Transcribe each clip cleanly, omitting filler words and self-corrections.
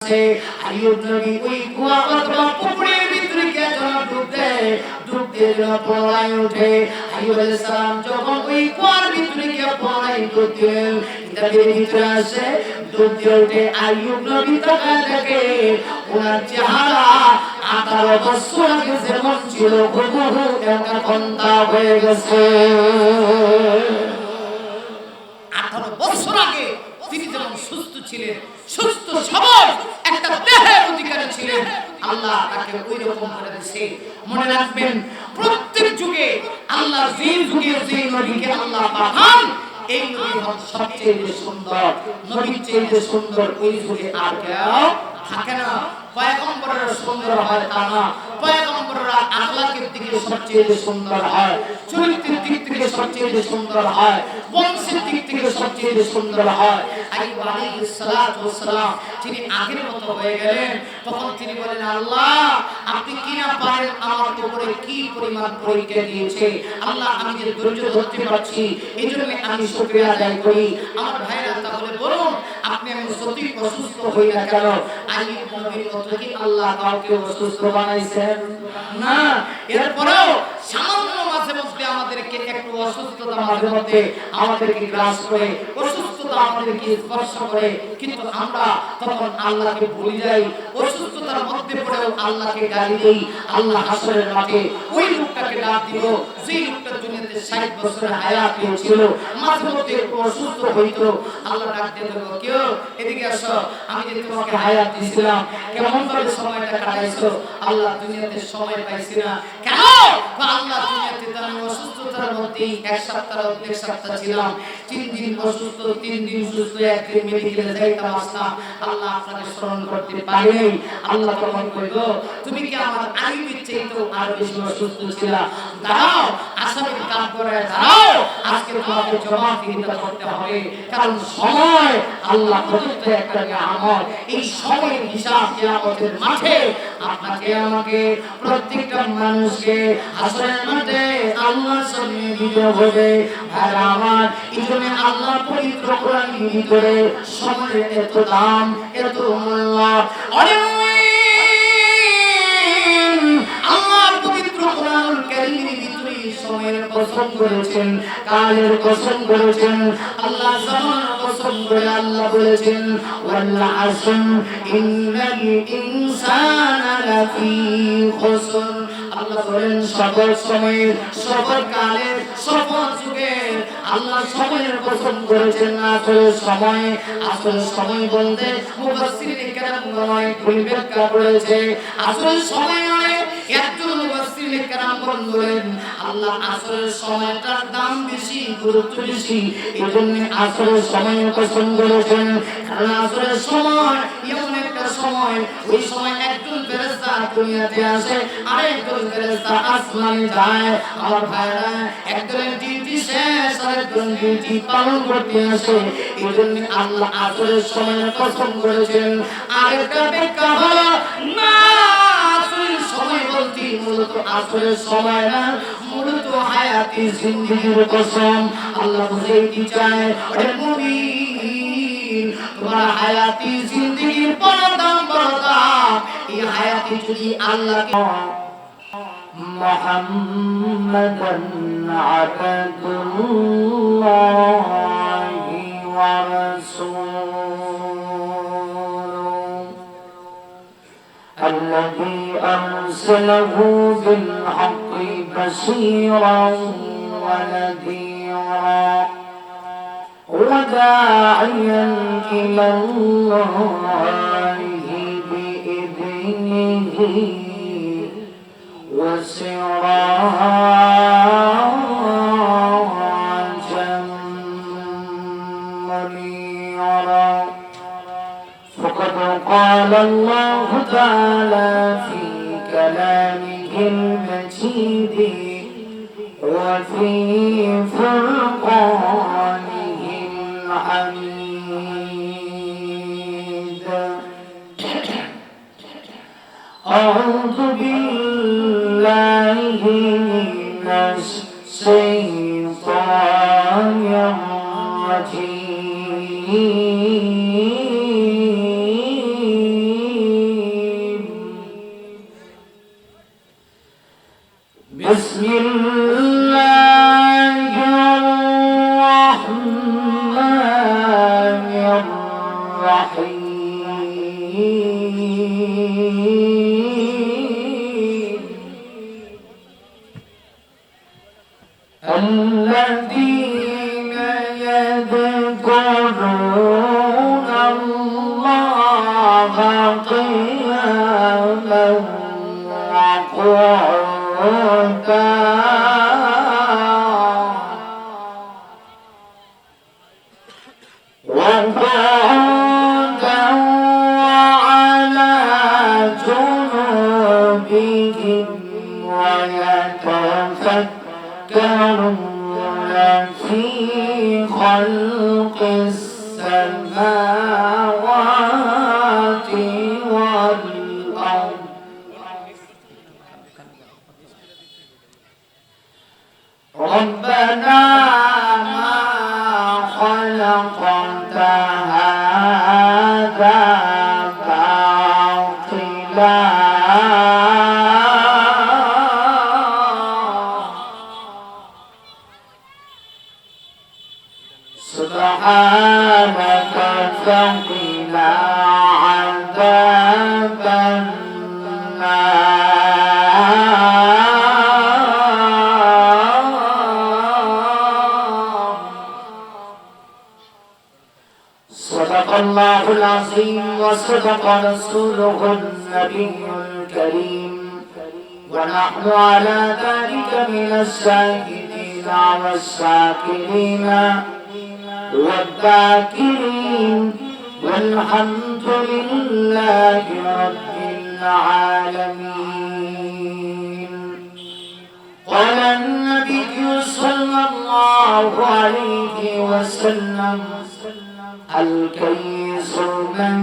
আইয়ুব নবী ওই কুয়া অথবা পুকুরের ভিতরে গিয়ে ডুবতে পড়ায় ওঠে। আইয়ুব আলাইহিস সালাম যখন ওই কুয়ার ভিতরে গিয়ে পড়ায় করতেন, কিতাবের ভিতরে আছে ডুবতে ওঠে আইয়ুব নবী তাকায় দেখে ওনার চেহারা 18 বছর আগে যেমন ছিল হুবহু এখন তা হয়ে গেছে। 18 বছর আগে তিনি যেমন সুস্থ ছিলেন, সুস্থ সবল একটা দেহের অধিকারী ছিলেন, আল্লাহ তাকে ওই রকম করে দিয়েছে। মনে রাখবেন, প্রত্যেক যুগে আল্লাহ যে যুগে যে নবীকে আল্লাহ পাঠান, এই নবী হন সবচেয়ে সুন্দর। নবীর চেয়ে সুন্দর ওই যুগে আর কেউ থাকে না। পয়গম্বররা সুন্দর হয় তা না, পয়গম্বররা আখলাকের দিকে সবচেয়ে সুন্দর হয়, চরিত্রের দিক থেকে সবচেয়ে সুন্দর হয়, বংশের দিক থেকে সবচেয়ে সুন্দর হয়। আইয়ুব আলাইহিস সালাতু ওয়াস সালাম তিনি আগের মতো হয়ে গেলেন। তখন তিনি বলেন, আল্লাহ আপনি কি না পারেন আমার উপরে কি পরিমাণ পরীক্ষা দিয়েছে। আল্লাহ আমি যে ধৈর্য ধরতে পারছি এইজন্য আমি শুকরিয়া আদায় করি। আমার ভাইরা তাহলে বলুন, আপনি আমি সত্যি অসুস্থ হই না কেন, আইয়ুব নবীর মতো কি আল্লাহ কাউকে অসুস্থ বানাইছেন? না। এরপরেও সামান্য মাঝে মধ্যে আমাদেরকে একটু অসুস্থতা মাঝে মধ্যে আমাদেরকে গ্রাস করে, অসুস্থতা আমাদেরকে স্পর্শ করে, কিন্তু আমরা তখন আল্লাহকে ভুলে যাই। অসুস্থতার মধ্যে পড়েও আল্লাহকে গালি দেই। আল্লাহ হাসরের মাঠে ওই লোকটাকে ডাক দিব যে লোকটার দুনিয়াতে 60 বছরের হায়াত ছিল, মাঝে মধ্যে একটু অসুস্থ হইতো। আল্লাহ ডাক দিয়ে বলবো, কেউ এদিকে আসো, আমি যে তোমাকে হায়াত দিয়েছিলাম কেমন ভাবে সময়টা কাটাইছো? আল্লাহ দুনিয়াতে সময় পাইছি না কেন? আল্লাহ দুনিয়াতে তো আমি অসুস্থতার মধ্যে এক সপ্তাহ ছিলাম, 3 দিন অসুস্থ, 3 দিন সুস্থ, 1 দিন মেডিকেলে যাইতাম আসতাম। আল্লাহ আপনাকে স্মরণ করতে পারি। আল্লাহ তখন কইল, তুমি কি আমার আইয়ুবের চাইতেও আর বেশি অসুস্থ ছিলা? দাঁড়াও, আসামির কাজ করে দাঁড়াও, আজকে তোমাকে জবাবদিহিতা করতে হবে। কারণ সময় আল্লাহ প্রদত্ত একটা নিয়ামত। এই সময়ের হিসাব কিয়ামতের মাঠে আপনাকে আমাকে প্রত্যেকটা মানুষকে হাসরের মাঠে আল্লাহর সামনে দিতে হবে। আর আমার এইজন্য আল্লাহ পবিত্র কোরআনের ভিতরে সময়ের এত দাম, এত মূল্য। আল্লাহর পবিত্র কোরআনুল কারীমের ভিতরে সময়ের কসম করেছেন, কালের কসম করেছেন, আল্লাহ জামানের কসম করে আল্লাহ বলেছেন, ওয়াল আসর ইন্নাল ইনসানা লাফি খুসর। আল্লাহ বলেন সকল সময়ের, সকল কালের, সকল যুগের আল্লাহ সময়ের কসম করেছেন। আসরের সময়, আসরের সময় বলতে মুফাসসিরিনে কেরাম নয় ভুল ব্যাখ্যা করেছে। আসরের সময় মানে একজন মুফাসসিরিনে কেরাম বলেন আল্লাহ আসরের সময়টার দাম বেশি, গুরুত্ব বেশি, এজন্য আসরের সময়ের কসম করেছেন। কারণ আসরের সময় এমন একটা সময়, ওই সময় একজন ফেরেশতা দুনিয়াতে আসে, আরেকজন ফেরেশতা আসমানে যায়। আমার ভাইরা, একজনের ডিউটি শেষ, আরেকজন ডিউটি পালন করতে আসে, এজন্য আল্লাহ আসরের সময়ের কসম করেছেন। আরেকটা ব্যাখ্যা হলো না, আসরের সময় বলতে মূলত আসরের সময় না, মূলত হায়াতি জিন্দেগির কসম। আল্লাহ বুঝাইতে চায়, ওরে মুমিন, তোমার হায়াতি জিন্দেগির বড় দাম, বড় দাম। এই হায়াতি যদি আল্লাহকে মুহাম্মাদান আবদুল্লাহি ওয়া রাসূলুহু আল্লাযী আরসালাহু বিল হাক্কি বাশীরান ওয়া নাযীরা ওয়া দাঈয়ান ইলাল্লাহি বিইذনিহি وسراجا منيرا. فقد قال الله تعالى في كلامه المجيد وفي فرقانه الحميد. أعوذ بالله من الشيطان الرجيم. بسم الله الرحمن الرحيم الذين يذكرون الله قياما وقعودا وعلى جنوبهم ويتفكرون في خلق السماوات والأرض ربنا ما خلقت هذا باطلا سبحانك فقنا عذاب صدق الله العظيم وصدق رسوله النبي الكريم ونحن على ذلك من الشاهدين والشاكرين والذاكرين والحمد لله رب العالمين قال النبي صلى الله عليه وسلم الكيس من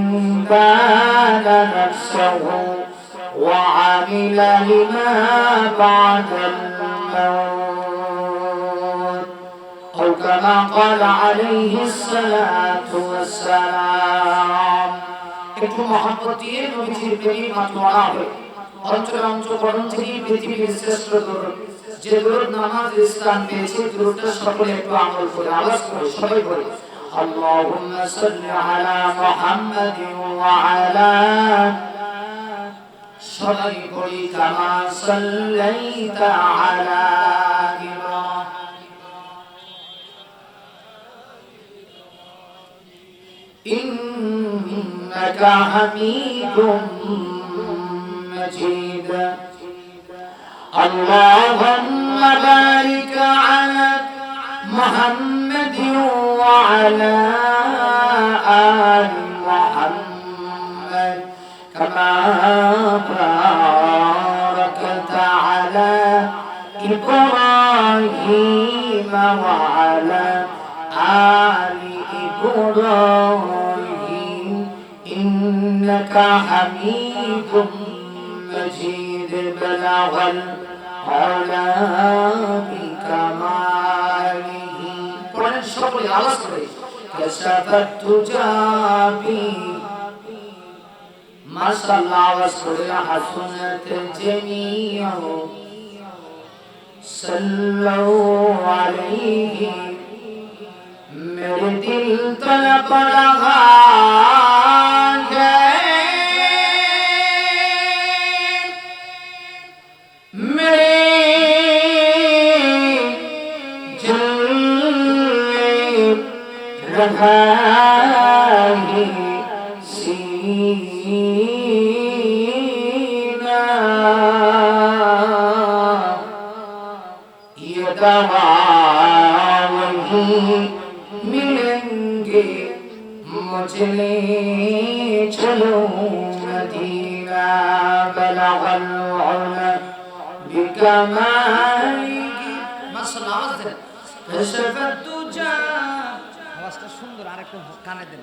بان نفسه وعمل لما بعد الموت أو كما قال عليه الصلاة والسلام একটু মহব্বত দিয়ে নবীজির প্রেমে মাতোয়ারা হয় অন্তরে অন্তঃকরণ থেকে পৃথিবীর শ্রেষ্ঠ দরুদ যে দরুদ নামাজের স্থান পেয়েছে দরুদটা সকলে একটু আমল করে আওয়াজ করে সবাই বলে اللهم صل على محمد وعلى সবাই বলি كما صليت على إنك حميد مجيد اللهم بارك على محمد وعلى آل محمد كما باركت على إبراهيم وعلى آل إبراهيم إنك حميد مجيد بلغ العلا بكماله قرآن সকলে আওয়াজ করে كشفت تجابي ما شاء الله আওয়াজ করে حسنت جميع صلوا عليه मेरे दिल तड़प रहा है मेरे दिल रहा है सीना ये दवा वही मिलेंगे मुझे चलो मदीना बलगल उला बिकमालिही माशाल्लाह आवाज देন कशफत तुजा আওয়াজটা সুন্দর আরেকটু কানে দেন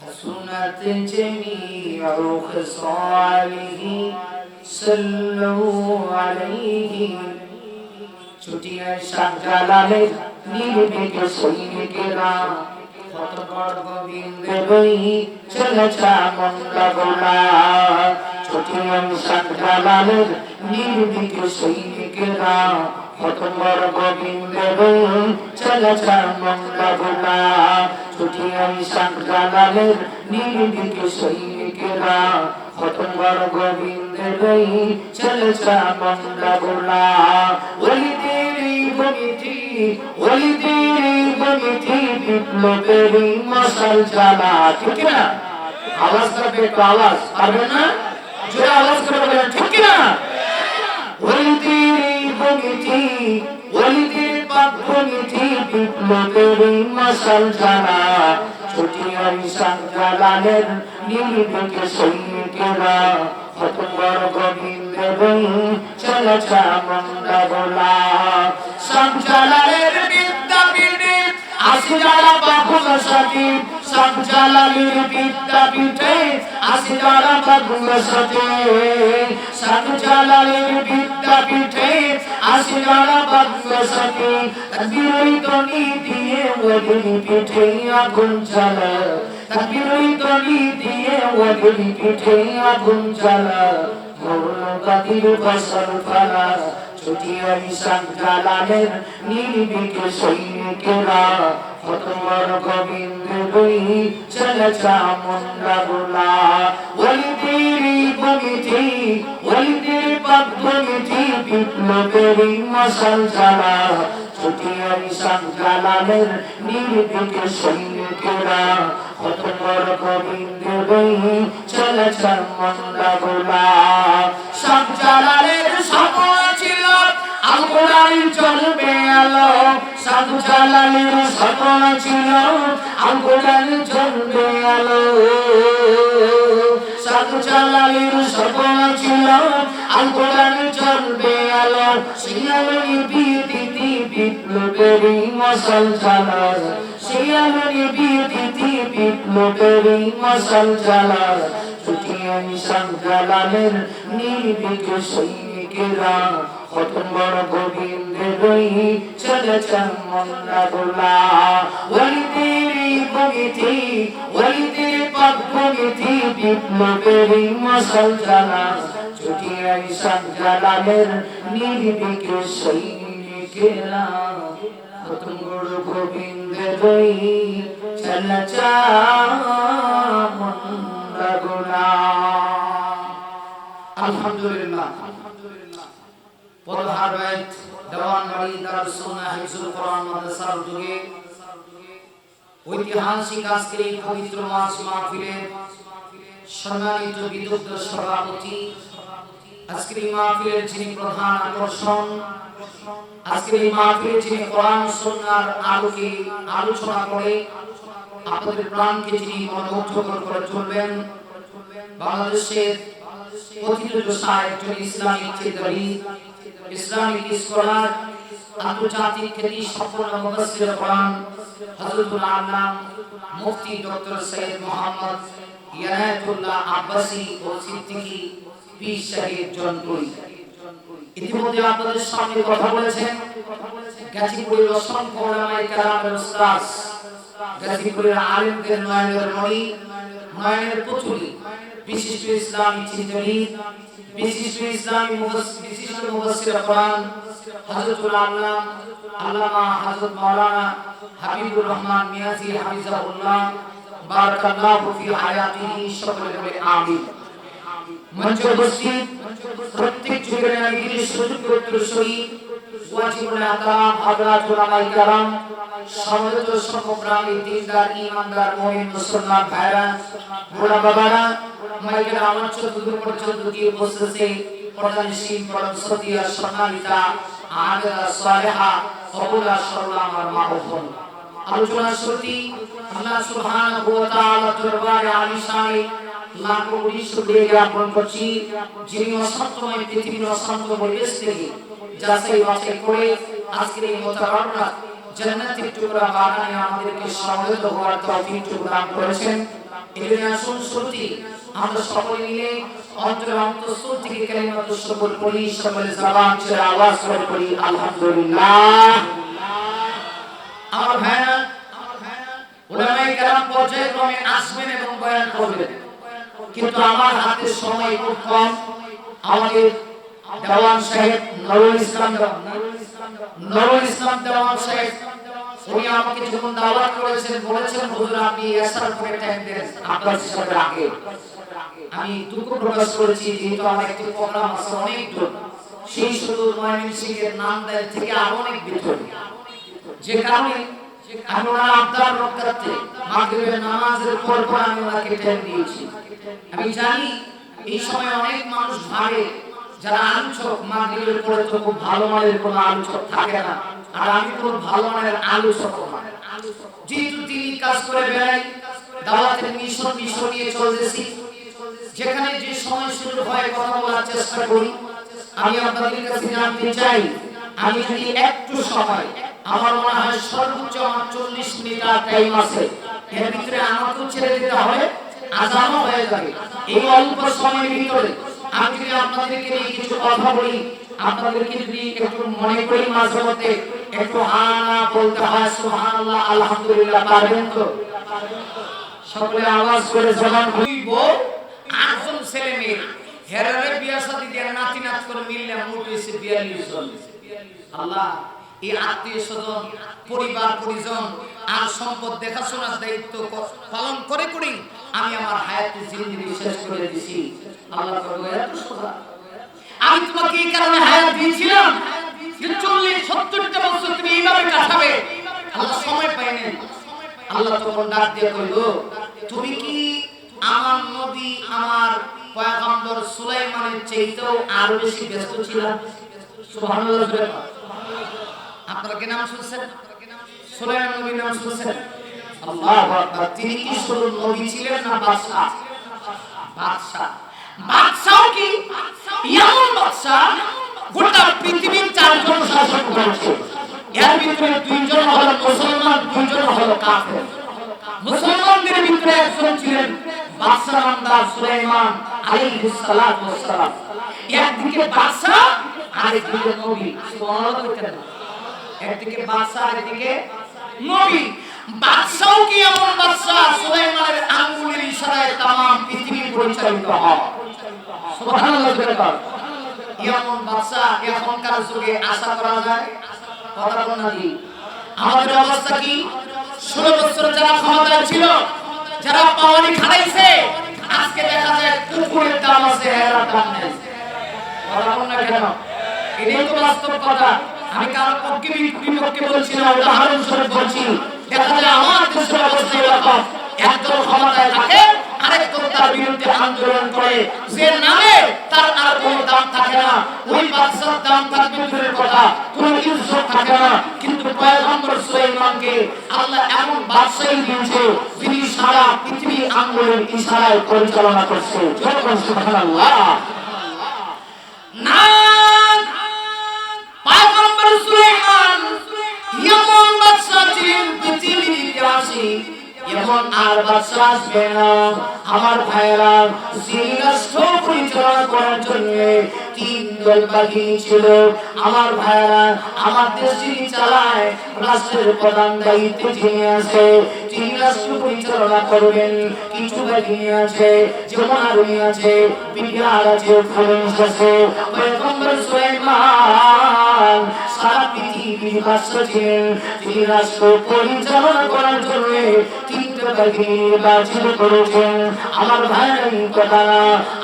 حسنت جميع خصاله صلوا عليه ছুটিয়ে শাহজালালের নির্ভীক সৈনিকেরা কত বড় গোবিন্দের বই চলেছে মন্ডগোলা ছুটিয়ে শাহজালালের নির্ভীক সৈনিকেরা সৈনিকেরা খতমর গোবিন্দের চলেছে মঙ্গলা গোলা ছুটিয়াই সাংজালালের নির্ভীক সৈনিকেরা খতমর গোবিন্দের চলেছে মঙ্গলা গোলা ওলিদের বমিটি বিপ্লবের মশাল জ্বালা ঠিক না আওয়াজ করবে একটু আওয়াজ পারবেন না জোরে আওয়াজ করে বলেন ঠিক না ওলিদের পাগমিটি বিপ্লবের মশাল জ্বালা ছুটিয়াই সাংজালালের নির্ভীক সৈনিকেরা খতমর গোবিন্দের চলেছে মঙ্গলা গোলা সাংজালালের বিদ্যাপীঠে আসি যারা বাবুল সাথী সাংজালালের বিদ্যাপীঠে আসি যারা বাবুল সাথী সাংজালালের বিদ্যাপীঠে আসি যারা বাবুল সাথী তাকবীরের ধ্বনি দিয়ে ওদের পিঠে আগুন জ্বালা তাকবীরের ধ্বনি দিয়ে ওদের পিঠে আগুন জ্বালা মৌলবাদীর ফসল ফলা ছুটিয়াই সাংজালালের নির্ভীক সৈনিকেরা খতমর গোবিন্দের চলেছে মঙ্গলা গোলা ওলিদের পাগমিটি বিপ্লবের মশাল জ্বালা ছুটিয়াই সাংজালালের নির্ভীক সৈনিকেরা খতমর গোবিন্দের চলেছে মঙ্গলা গোলা সাংজালালের স্বপ্ন ছিল আল কোরআন চলবে আলো সাংজালালের স্বপ্ন ছিল আল কোরআন চলবে আলো সাংজালালের স্বপ্ন ছিল আল কোরআন চলবে আলো শিয়ালের বিদিতি বিপ্লবের মশাল জ্বালা শিয়ালের বিদিতি বিপ্লবের মশাল জ্বালা ছুটিয়াই সাংজালালের নির্ভীক সৈনিকেরা খতমর গোবিন্দের চলেছে মঙ্গলা গোলা ওলিদের পাগমিটি বিপ্লবের মশাল জ্বালা ছুটিয়াই সাংজালালের নির্ভীক সৈনিকেরা খতমর গোবিন্দের চলেছে মঙ্গলা গোলা আলহামদুলিল্লাহ পদহার বাইত দেওয়ানবাড়ি দারুস সুন্নাহ হিফজুল কোরআন মাদ্রাসার উদ্যোগে ঐতিহাসিক আজকের এই পবিত্র মাস মাহফিলের সম্মানিত বিদগ্ধ সভাপতি আজকের এই মাহফিলের যিনি প্রধান আকর্ষণ আজকের এই মাহফিলে যিনি কোরআন সুন্নাহর আলোকে আলোচনা করে আপনাদের প্রাণকে যিনি মনোমুগ্ধকর করে তুলবেন বাংলাদেশের প্রতিযোগিতা একজন ইসলামিক চিন্তাবিদ ইসলামিক স্কলার আন্তর্জাতিক খ্যাতি সম্পন্ন মুফাসসির কোরআন হযরতুল আল্লাম মুফতি ডক্টর সৈয়দ মোহাম্মদ ইয়ানাতুল্লাহ আব্বাসী ও সিদ্দিকী পীর সাহেব জনপুরি ইতিমধ্যে আপনাদের সামনে কথা বলেছেন গাজীপুরের অসংখ্য উলামায়ে কেরামের উস্তাদ গাজীপুরের আলেমদের নয়নের মণি নয়নের পুতুলি বিশিষ্ট ইসলামী চিন্তাবিদ বিশিষ্ট ইসলামী বিশিষ্ট মুফাসসির কোরআন হযরতুল আল্লাম আল্লামা হযরত মাওলানা হাবিবুর রহমান মিয়াজি হাফিজাহুল্লাহ বারাকাল্লাহু ফি হায়াতিহি সকলে বলে আমিন মঞ্চে উপস্থিত প্রত্যেক যুগের নবীর সুযোগ্য উত্তরসূরি ওয়াজিবুল আহকাম হযরত উলামায়ে কেরাম সমবেত সমগ্রামী দিনদার ঈমানদার মুমিন মুসলমান ভাইরা বুড়া বাবারা মাইকের আওয়াজ চতুর্দিক পর্যন্ত গিয়ে বসেছে পর্দানিশীন পরম সতিয়া সম্মানিতা আমেরা সালেহা কবুলা সরলা আমার মা ও বোন আলোচনা শুরুতেই আল্লাহ সুবহানাহু ওয়া তাআলা দরবারে আলিশানে লাখো কোটি শুকরিয়া জ্ঞাপন করছি যিনি অসংখ্যময় পৃথিবীর অসংখ্য পরিবেশ থেকে যাচাই বাছাই করে আজকের এই মোতাবারক জান্নাতের টুকরা বাগানে আমাদেরকে সমবেত হওয়ার তৌফিক দান করেছেন। এজন্য আসুন শুরুতেই আমরা সকলে মিলে অন্তরের অন্তঃস্থল থেকে কালিমাতুশ শুকর পড়ি, সকলে জবান ছেড়ে আওয়াজ করে পড়ি আলহামদুলিল্লাহ। আমার ভাইরা উলামায়ে কেরাম পর্যায়ক্রমে আসবেন এবং বয়ান করবেন, কিন্তু আমার হাতে সময় খুব কম। আমাদের দেওয়ান সাহেব নুরুল ইসলাম দেওয়ান সাহেব উনি আমাকে যখন দাওয়াত করেছেন বলেছেন হুজুর আপনি এসার পরে টাইম দেন আপনার সাথে আগে আমি দুঃখ প্রকাশ করেছি যেহেতু আমার একটি প্রোগ্রাম আছে অনেক দূর সেই শুধু ময়মনসিংহের নামদাইল থেকে আরো অনেক ভিতরে যে কারণে আমি ওনার আবদার রক্ষার্থে মাগরিবের নামাজের পর আমি ওনাকে টাইম দিয়েছি। আমি জানি এই সময় অনেক মানুষ ভাবে যারা আলোচক মাগরিবের পরে তো খুব ভালো মানের কোনো আলোচক থাকে না, আর আমি খুব ভালো মানের আলোচক না। যেহেতু তিনি কাজ করে বেড়াই দাওয়াতের মিশন নিয়ে চলতেছি, যেখানে যে সময় শুরু হয় কথা বলার চেষ্টা করি। আমি আপনাদের কাছে জানতে চাই আমি যদি একটু সময় আমার মনে হয় সর্বোচ্চ আমার 40 মিনিট টাইম আছে, এর ভিতরে আমাকেও ছেড়ে দিতে হবে, আজানও হয়ে যাবে। এই অল্প সময়ের ভিতরে আমি যদি আপনাদেরকে নিয়ে কিছু কথা বলি, আপনাদেরকে যদি একটু মনে করি মাঝে মধ্যে একটু হানা বলতে হয় সুবহানাল্লাহ আলহামদুলিল্লাহ, পারবেন তো? সকলে আওয়াজ করে জবান খুলব। 8 জন ছেলে মেয়ে হেরারে বিয়া শাদী দিয়ে নাতি নাত করে মিললে মোট হইছে 42 জন। আল্লাহ এই আত্মীয় স্বজন পরিবার পরিজন আর সম্পদ দেখাশোনার দায়িত্ব পালন করে করে আমি আমার হায়াতের জিন্দেগি শেষ করে দিয়েছি। আল্লাহ করবে এত সোজা। আমি তোমাকে এই কারণে হায়াত দিয়েছিলাম যে 40-70টা বছর তুমি এইভাবে কাটাবে। আল্লাহ সময় পায়নি। আল্লাহ তখন ডাক দিয়ে কইল তুমি কি আমার নবী আমার পয়গম্বর সুলাইমানের চাইতেও আরো বেশি ব্যস্ত ছিলা? সুবহানাল্লাহ। আপনারা কি নাম শুনছেন? সুলাইমান নবীর নাম শুনছেন? আল্লাহু আকবার। তিনি কি শুধু নবী ছিলেন না বাদশা? বাদশাও কি এমন বাদশা গোটা পৃথিবীর 4 জন শাসন করেছে। এর ভিতরে 2 জন হলো মুসলমান, 2 জন হলো কাফের। মুসলমানদের ভিতরে একজন ছিলেন বাদশা নামদার সুলাইমান আলাইহিস সালাতু ওয়াস সালাম। একদিকে বাদশা আর একদিকে নবী। সুবহানাল্লাহ। একদিকে বাদশা আর একদিকে নবী। বাদশাও কি এমন বাদশা সুলাইমানের আঙ্গুলের ইশারায় तमाम পৃথিবী পরিচালিত হয়। সুবহানাল্লাহ। এমন বাদশা এখনকার যুগে আশা করা যায়? কথা বলেন না জি। আমাদের অবস্থা কি? 16 বছর যারা ক্ষমতায় ছিল, যারা পাওয়ানি খাড়াইছে, আজকে দেখা যায় কুকুরের দাম আছে, হেরার দাম নেই। কথা বলেন না কেন? এটাই তো বাস্তব কথা। আমি কারো পক্ষে বিপক্ষে বলছি না, উদাহরণ স্বরূপ বলছি। দেখা যায় আমার দেশের অবস্থা এরকম, একদল ক্ষমতায় থাকে, আরেকদল তার বিরুদ্ধে আন্দোলন করে, যে নামে তার আর কোনো দাম থাকে না। ওই বাদশার দাম থাকবে দূরের কথা, কোনো ইজ্জত থাকে না। কিন্তু পয়গম্বর সুলাইমানকে আল্লাহ এমন বাদশাহী দিয়েছে যিনি সারা পৃথিবী আঙ্গুলের ইশারায় পরিচালনা করছে। সুবহানাল্লাহ। না পয়গম্বর সুলাইমান এমন বাদশা ছিলেন পৃথিবীর ইতিহাসে, এমন আর বাদশা আসবে না। আমার ভাইরা যিনি রাষ্ট্র পরিচালনা করার জন্য 3 দল বাহিনী ছিল। আমার ভাইরা আমার দেশ যিনি চালায়, রাষ্ট্রের প্রধান দায়িত্বে যিনি আছে, তিনি রাষ্ট্র পরিচালনা করবেন। কিছু বাহিনী আছে, যেমন আর্মি আছে, বিডিআর আছে, পুলিশ আছে। পয়গম্বর সুলাইমান সারা পৃথিবীর বাদশা ছিলেন, তিনি রাষ্ট্র পরিচালনা করার জন্য 3টা বাহিনী নির্বাচিত করেছেন। আমার ভাই কথা না,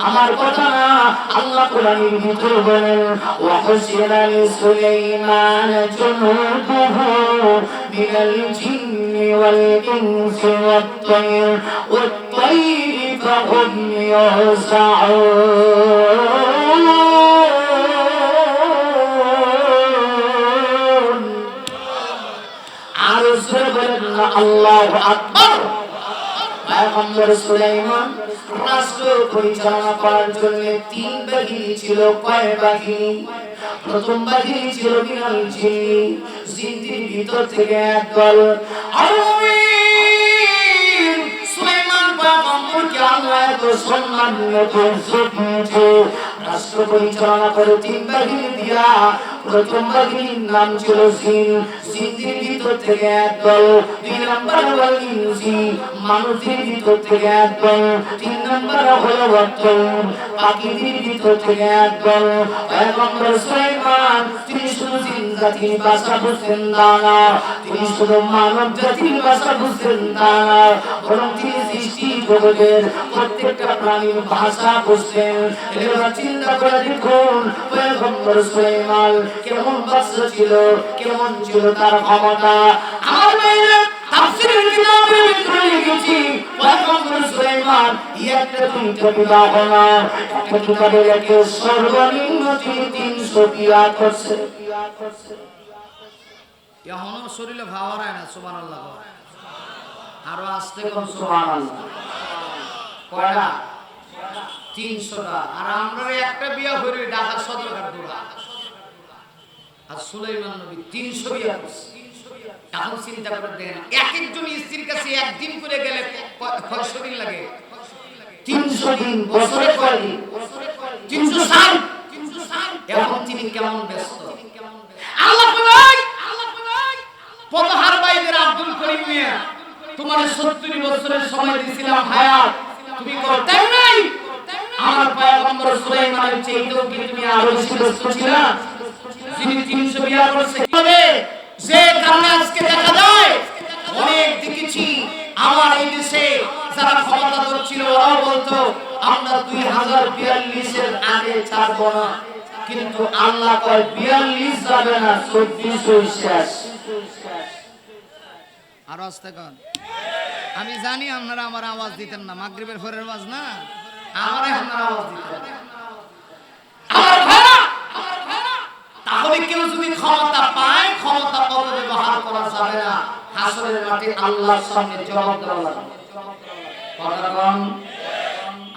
আমার কথা না, আল্লাহ কোরআনের ভিতরে বলেন ওয়াহশিরা লিসুলাইমান জুনুদুহু মিনাল জিন্নি ওয়াল ইনসি ওয়াত তায়র ফাহুম ইউসাউন। আর সুরে বলেন আল্লাহু আকবার। পয়গম্বর সুলাইমান রাষ্ট্র পরিচালনা করার জন্য 3 বাহিনী ছিল। কয় বাহিনী? প্রথম বাহিনী ছিল মিনাল জিন, জিনদের ভিতর থেকে একদল। সুলাইমান পয়গম্বরকে আল্লাহ এত সম্মান দিয়েছে, রাষ্ট্র পরিচালনা করে 3 বাহিনী দিয়া। প্রথম বাহিনীর নাম ছিল জিন, জিনদের ভিতর থেকে একদল। 2 নাম্বার ওয়াল ইনসি মানুষের ভিতর থেকে একদল, 3 নাম্বার হলো ওয়াত্তয়ুর পাখিদের ভিতর থেকে একদল। পয়গম্বর সুলাইমান তিনি শুধু জিন জাতির ভাষা বুঝতেন তা না, তিনি শুধু মানব জাতির ভাষা বুঝতেন তা না, বরং তিনি সৃষ্টি জগতের প্রত্যেকটা প্রাণীর ভাষা বুঝতেন। এবার চিন্তা করে দেখুন পয়গম্বর সুলাইমান কেমন বাদশা ছিল, কেমন ছিল তার ক্ষমতা। আমার ভাইরা তাফসীরের কিতাবে ভিতরে লিখেছি পয়গম্বর সুলাইমান একটা দুইটা বিবাহ না, একটা কিতাবে লেখে সর্বনিম্ন 300 বিবাহ করছে। এখনো শরীরে ভাব হয় না সুবহানাল্লাহ, আরো আসতে কোন সুবহানাল্লাহ। কয়টা 300টা, আর আমরা একটা বিয়া করে ঢাকা সদরঘাট দৌড়া। আর সুলাইমান নবী 300 বিয়া করছে। এখন চিন্তা করে দেখেন এক একজন স্ত্রীর কাছে একদিন করে গেলে কয় শরীর লাগে? 300 দিন, বছরে কয় দিন? 360। এখন তিনি কেমন ব্যস্ত। আল্লাহ বলেন পদহার বাইদের আব্দুল করিম মিয়া তোমার 70 বছরের সময় দিয়েছিলাম হায়াত, তুমি করতে নাই। আমার পয়গম্বর সুলাইমানের চেয়েও কি তুমি আরো বেশি ব্যস্ত ছিলা? যিনি 300 বিয়া করছে তবে যে কারণে আজকে দেখা যায় অনেক দেখেছি আমার এই দেশে যারা ক্ষমতাধর ছিল ওরাও বলতো আমরা 2042 এর আগে ছাড়বো না, কিন্তু আল্লাহ কয় 42 যাবে না, 24 শেষ। আর আস্তে কান আমি জানি আপনারা আমার আওয়াজ দিতেন না, মাগরিবের পরের আওয়াজ না, আমারই আপনারা আওয়াজ দিতেন। আমার ভাইরা, তাহলে কেউ যদি ক্ষমতা পায় ক্ষমতা অপব্যবহার করা যাবে না, হাসরের মাঠে আল্লাহর সামনে জবাব দেওয়া লাগবে। কথাগণ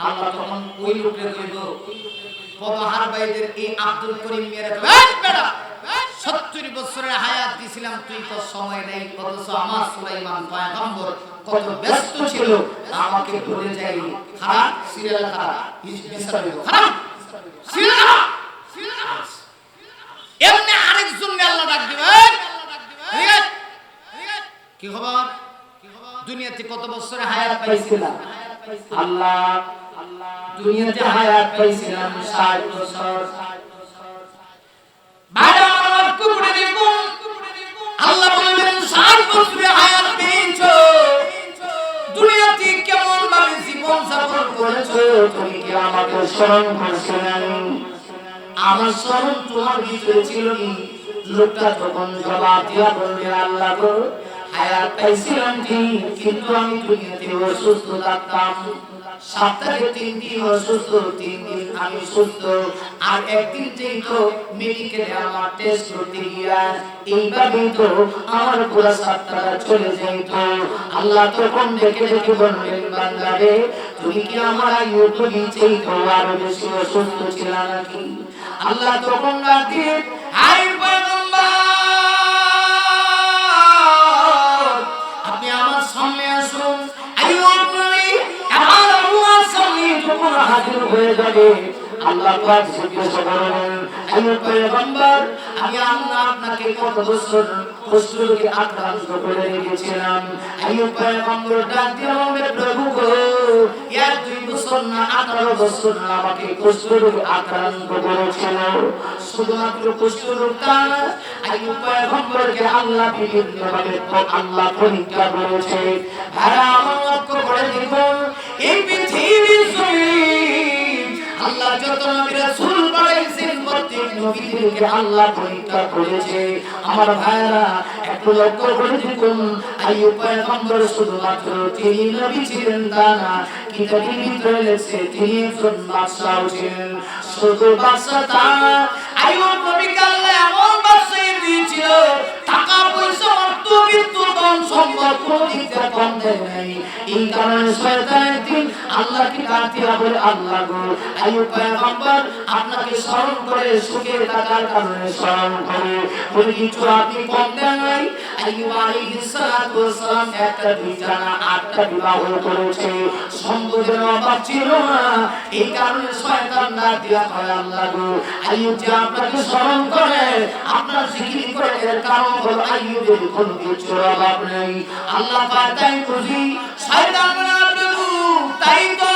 আল্লাহ তখন ওই লোককে কইব পদহার বাইদের এই আব্দুল করিম মিয়ার বেটা 70 বছরের হায়াত দিছিলাম, তুই তো সময় নেই, অথচ আমার সুলাইমান পয়গম্বর কত ব্যস্ত ছিল আমাকে ভুলে যাই। খারাপ সিরিয়াল খারাপ বিচার হইল খারাপ সিরিয়াল খারাপ। এমনি আরেকজন আল্লাহ ডাক দিবেন, কি খবর? দুনিয়াতে কত বছরের হায়াত পাইছিলাম? আল্লাহ দুনিয়াতে হায়াত পাইছিলাম 60 বছর। ভাইরা আমার কুবড়ে দেখুন, আল্লাহ বলবেন 60 বছরের হায়াত পেয়েছো, দুনিয়াতে কেমন ভাবে জীবন যাপন করেছো? তুমি কি আমাকে স্মরণ করছিলেন? আমার স্মরণ তোমার ভিতরে ছিল কি? লোকটা তখন জবাব দিয়া বলবে আল্লাহ গো হায়াত পাইছিলাম ঠিক, কিন্তু আমি দুনিয়াতে অসুস্থ থাকতাম। সপ্তাহে 3 দিন অসুস্থ, 3 দিন আমি সুস্থ, আর একদিন যেই তো মেডিকেলে আমার টেস্ট করতে গিয়া এইভাবেই তো আমার পুরো সপ্তাহটা চলে যাইত। আল্লাহ তখন দেখে দেখে বলবেন বান্দা রে তুমি কি আমার আয়ুর্বেদি চেয়ে তো আরো বেশি অসুস্থ ছিল নাকি? আল্লাহ তখন রাতে আয় পয়গম্বর আপনি আমার সামনে আসুন। আইয়ুব নবী আমার আল্লাহর সামনে যখন হাজির হয়ে যাবে আল্লাহ পাক জিজ্ঞাসা করবেন আইয়ুব পয়গম্বর আমি আপনাকে কত বছর কুষ্ঠরোগে আক্রান্ত করে রেখেছিলাম? আইয়ুব পয়গম্বর ডাক দিয়ে বলবে প্রভু গো 1-2 বছর না 18 বছর না আমাকে কুষ্ঠরোগে আক্রান্ত করেছিল। শুধুমাত্র কুষ্ঠরোগটা আইয়ুব পয়গম্বরকে আল্লাহ বিভিন্নভাবে আল্লাহ পরীক্ষা করেছে। ভাড়া আমার লক্ষ্য করে দেখুন এই পৃথিবীর জমিন আল্লাহ যত নবী রাসূল পাঠাইছেন প্রত্যেক নবীদেরকে আল্লাহ পরীক্ষা করেছে। আমার ভাইরা একটু লক্ষ্য করে দেখুন আইয়ুব পয়গম্বর শুধুমাত্র তিনি নবী ছিলেন তা না, কিতাবের ভিতরে লেখছে তিনি একজন বাদশাহ ছিলেন। শুধু বাদশাহ তা না, আইয়ুব নবীকে আল্লাহ এমন বাদশাহী দিয়েছিল টাকা পয়সা অর্থ বিত্ত ধন সম্পদ কোনো দিক থেকে কম দেয় নাই। এই কারণে শয়তান একদিন আল্লাহকে ডাক দিয়া বলে আল্লাহ গো আইয়ুব পয়গম্বর আপনাকে স্মরণ করে সুখে থাকার কারণে স্মরণ করে বলে কিছু আপনি কম দেন নাই। আইয়ুব আলাইহিস সালাতু ওয়াস সালাম একটা দুইটা না 8টা বিবাহ করেছে, সম্পদের অভাব ছিল না। এই কারণে শয়তান ডাক দিয়া বলে আল্লাহ গো আইয়ুব যে আপনাকে স্মরণ করে আপনার জিকির করে এর কারণ হলো আইয়ুবের কোনদিন কিছুর অভাব নেই। আল্লাহ পাক তাই বুঝি শয়তান বলে প্রভু তাই তো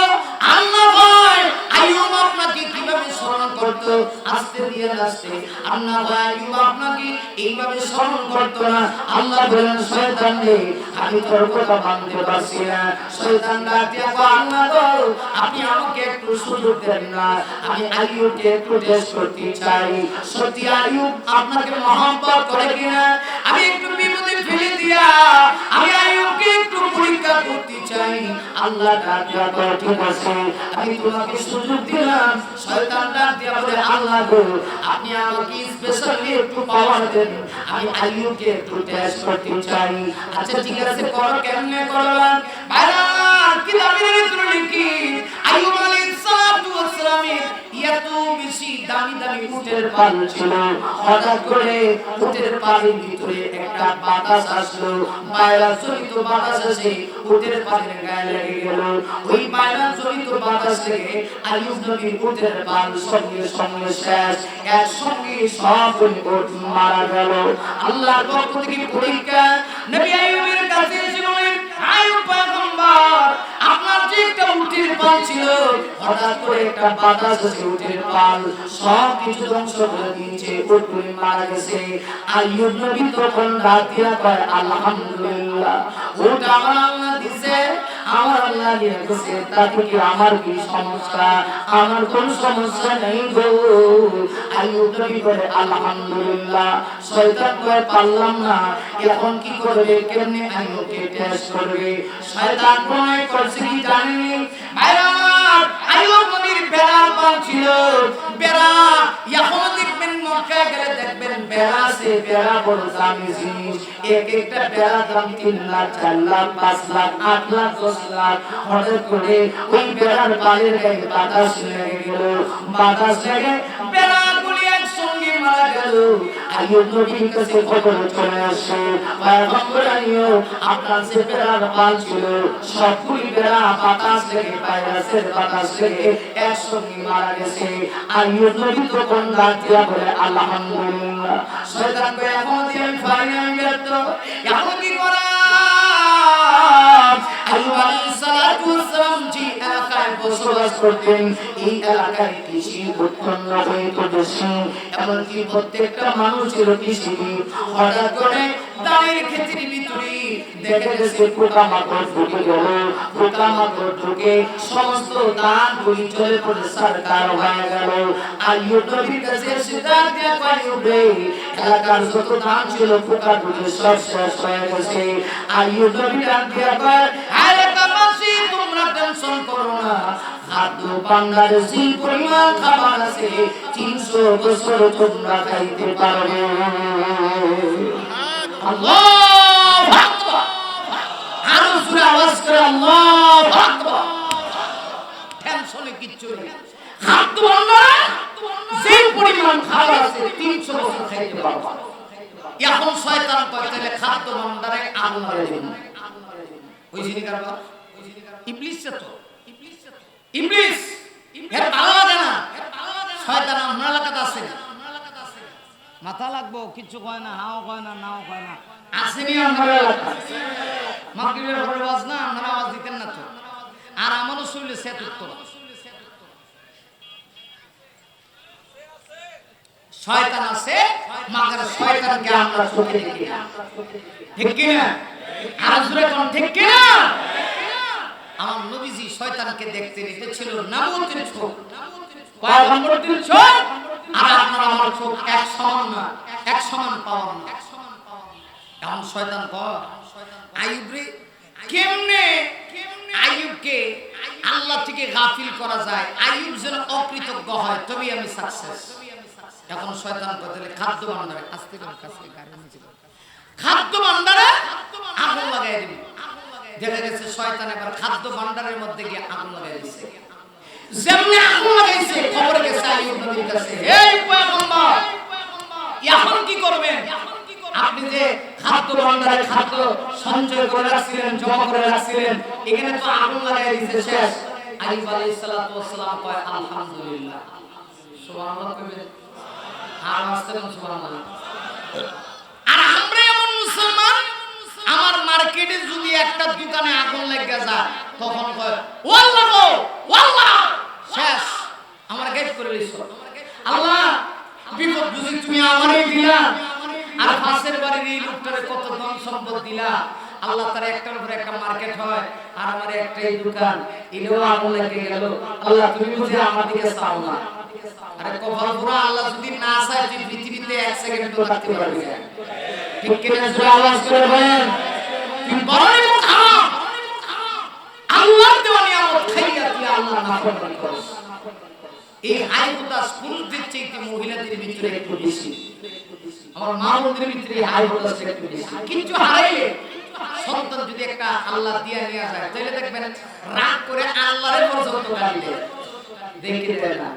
আল্লাহ ভাই আইয়ুব আপনাকে কিভাবে স্মরণ করতো আস্তে দিয়ে আস্তে আল্লাহ ভাই আইয়ুব আপনাকে এইভাবে স্মরণ করতো না। আল্লাহ বলেন শয়তান রে আমি তোর কথা মানতে পারছি না। শয়তান ডাকে আল্লাহ গো আপনি আমাকে একটু সুযোগ দেন না, আমি আইয়ুবকে একটু টেস্ট করতে চাই সত্যি আইয়ুব আপনাকে মহব্বত করে কিনা, আমি একটু বিপদে ফেলে দিয়া আমি আইয়ুবকে একটু পরীক্ষা করতে চাই। আল্লাহ ডাকে ঠিক আছে আমি তোমাকে সুযোগ দিলাম। শয়তান ডাক দিয়া বলে আল্লাহ গো আপনি আমাকে স্পেশালি একটু পাওয়ার দেন, আমি আইয়ুবকে একটু টেস্ট করতে চাই। আচ্ছা ঠিক আছে করো, কেমনে করলাম ভাইরা কিতাবের ভিতরে লিখি আইয়ুব আলাইহিস সালাতু ওয়াস সালামের এত বেশি দামি দামি উটের পাল ছিল। হঠাৎ করে উটের পালের ভিতরে একটা বাতাস আসলো, বায়রা জনিত বাতাস এসে উটের পালের গায়ে লেগে গেল। ওই বায়রা জনিত বাতাস থেকে আইয়ুব নবীর উটের পাল সঙ্গে সঙ্গে শেষ, একসঙ্গে সব উট মারা গেল। আল্লাহর পক্ষ থেকে পরীক্ষা নবী আইয়ুবের কাছে এসে বলেন আইয়ুব পয়গম্বর আপনার যে একটা উটের পাল ছিল হঠাৎ করে একটা বাতাস এসে উটের পাল সব কিছু ধ্বংস করে দিয়েছে, উটগুলি মারা গেছে। আইয়ুব নবী তখন ডাক দিয়া কয় আলহামদুলিল্লাহ উট আমার আল্লাহ দিছে, আমার আল্লাহ দিয়েছে, তাতে কি আমার কি সমস্যা? আমার কোন সমস্যা নেই গো। আইয়ুব নবী বলে আলহামদুলিল্লাহ। শয়তান কয় পারলাম না, এখন কি করবে, কেমনে আইয়ুবকে টেস্ট করবে? শয়তান প্রণয় করছে কি জানেন ভাইরা, আইয়ুব নবীর বেড়ার পাল ছিল, বেড়া এখন দেখবেন মক্কা গেলে দেখবেন বেড়া সে বেড়া বড় দামি জিনিস, এক একটা বেড়া দাম 3 লাখ 4 লাখ 5 লাখ 8 লাখ 10 লাখ। হঠাৎ করে ওই বেড়ার পালের গায়ে বাতাস লেগে গেল, বাতাস লেগে বেড়াগুলি একসঙ্গে মারা গেল। আইয়ুব নবীর কাছে খবর চলে আসে পয়গম্বর আইয়ুব আপনার যে বেড়ার পাল ছিল সবগুলি বেড়া বাতাস লেগে ভাইরাসের বাতাস লেগে একসঙ্গে মারা গেছে। আইয়ুব নবী তখন ডাক দিয়া বলে আলহামদুলিল্লাহ। শয়তান কয় এখন দিয়ে আমি পারি না, আমি ব্যর্থ, এখন কি করা? আইয়ুব আলাইহিস সালাতু ওয়াস সালাম যে এলাকায় বসবাস করতেন এই এলাকায় কৃষি উৎপন্ন হইতো বেশি, এমনকি প্রত্যেকটা মানুষ ছিল কৃষিবিদ। হঠাৎ করে ধানের ক্ষেতের ভিতরে দেখা গেছে পোকামাকড় ঢুকে গেল, পোকামাকড় ঢুকে সমস্ত ধানগুলি চলে পড়ে সরকার হয়ে গেল। আইয়ুব নবীর কাছে এসে ডাক দিয়া কয় আইয়ুব রে এলাকার যত ধান ছিল পোকা ঢুকে সব শেষ হয়ে গেছে। আইয়ুব নবী ডাক দিয়া কয় এলাকাবাসী তোমরা টেনশন করো না, খাদ্য ভান্ডারে যে পরিমাণ খাবার আছে 300 বছর তোমরা খাইতে পারবে। আল্লাহু আকবার, আরো জোরে আওয়াজ করে আল্লাহু আকবার। টেনশনে কিচ্ছু নেই, খাদ্য ভান্ডারে যে পরিমাণ খাবার আছে 300 বছর খাইতে পারবে। এখন শয়তান কয় তাহলে খাদ্য ভান্ডারে আগুন লাগিয়ে দিন। ওই জিনি কারবা ইবলিস তো ইবলিস এর ভালো লাগে না, শয়তান আপনার এলাকাতে আছে, মাথা লাগবো কিছু কয় না, হাও কয় না, নাও কয় না, আসেনি আপনার এলাকা। মাগরিবের পরে ওয়াজ না, আপনারা আওয়াজ দিতেন না তো, আর আমারও শুনলে সেট উত্তর। শয়তান আছে, মাগর শয়তানকে আমরা চোখে দেখি না, ঠিক কি না? আর জোরে কোন ঠিক কি না? আমার নবীজি শয়তানকে দেখতে নিতে ছিল নবুয়তের চোখ, পয়গম্বরের চোখ, আর আপনার আমার চোখ এক সমান না, এক সমান পাওয়ার না। এখন শয়তান কয় আইয়ুব রে কেমনে আইয়ুবকে আল্লাহ থেকে গাফিল করা যায়, আইয়ুব যেন অকৃতজ্ঞ হয়, তবেই আমি সাকসেস। এখন শয়তান কয় তাহলে খাদ্য ভান্ডারে আস্তে করে কাছে গাড়ি নিচে খাদ্য ভান্ডারে আগুন লাগাই দিবি। দেখা গেছে শয়তান এবার খাদ্য ভান্ডারের মধ্যে গিয়ে আগুন লাগাই দিয়েছে। যেমনি আগুন লাগাইছে খবর গেছে আইয়ুব নবীর কাছে, এই পয়গম্বর এখন কি করবেন? আপনি যে খাদ্য ভান্ডারে খাদ্য সঞ্চয় করে রাখছিলেন, জমা করে রাখছিলেন, এখানে তো আগুন লাগাই দিয়েছে শেষ। আইয়ুব আলাইহিস সালাতু ওয়াস সালাম কয় আলহামদুলিল্লাহ। সুবহানাল্লাহ কইবেন আর আসতেন সুবহানাল্লাহ। আর আমরা এমন মুসলমান মার্কেটে যদি একটা দোকানে আগুন লেগে যায় তখন কয় ও আল্লাহ গো ও আল্লাহ শেষ আমার গেট করে দিছো আল্লাহ বিপদ বুঝি তুমি আমারই দিলা আর পাশের বাড়ির এই লোকটারে কত ধন সম্পদ দিলা আল্লাহ তার একটার উপরে একটা মার্কেট হয় আর আমার একটাই দোকান এটাও আগুন লেগে গেল আল্লাহ তুমি বুঝি আমার দিকে চাও না আরে কপাল পুরো আল্লাহ যদি না চায় তুই পৃথিবীতে এক সেকেন্ড থাকতে পারবি না ঠিক কিনা জোরে আওয়াজ করে বলেন তুই বড়ই খারাপ আল্লাহর দেওয়া নিয়ামত খাইয়া তুই আল্লাহর নাফরমানি করিস এই হাইহুতাস পুরুষদের চাইতে মহিলাদের ভিতরে একটু বেশি আমার মা বোনদের ভিতরে হাইহুতাস একটু বেশি কিন্তু হারাইলে সন্তান যদি একটা আল্লাহ দিয়া নিয়ে যায় তাহলে দেখবেন রাগ করে আল্লাহর পর্যন্ত গালি দেয় দেখে দেয় না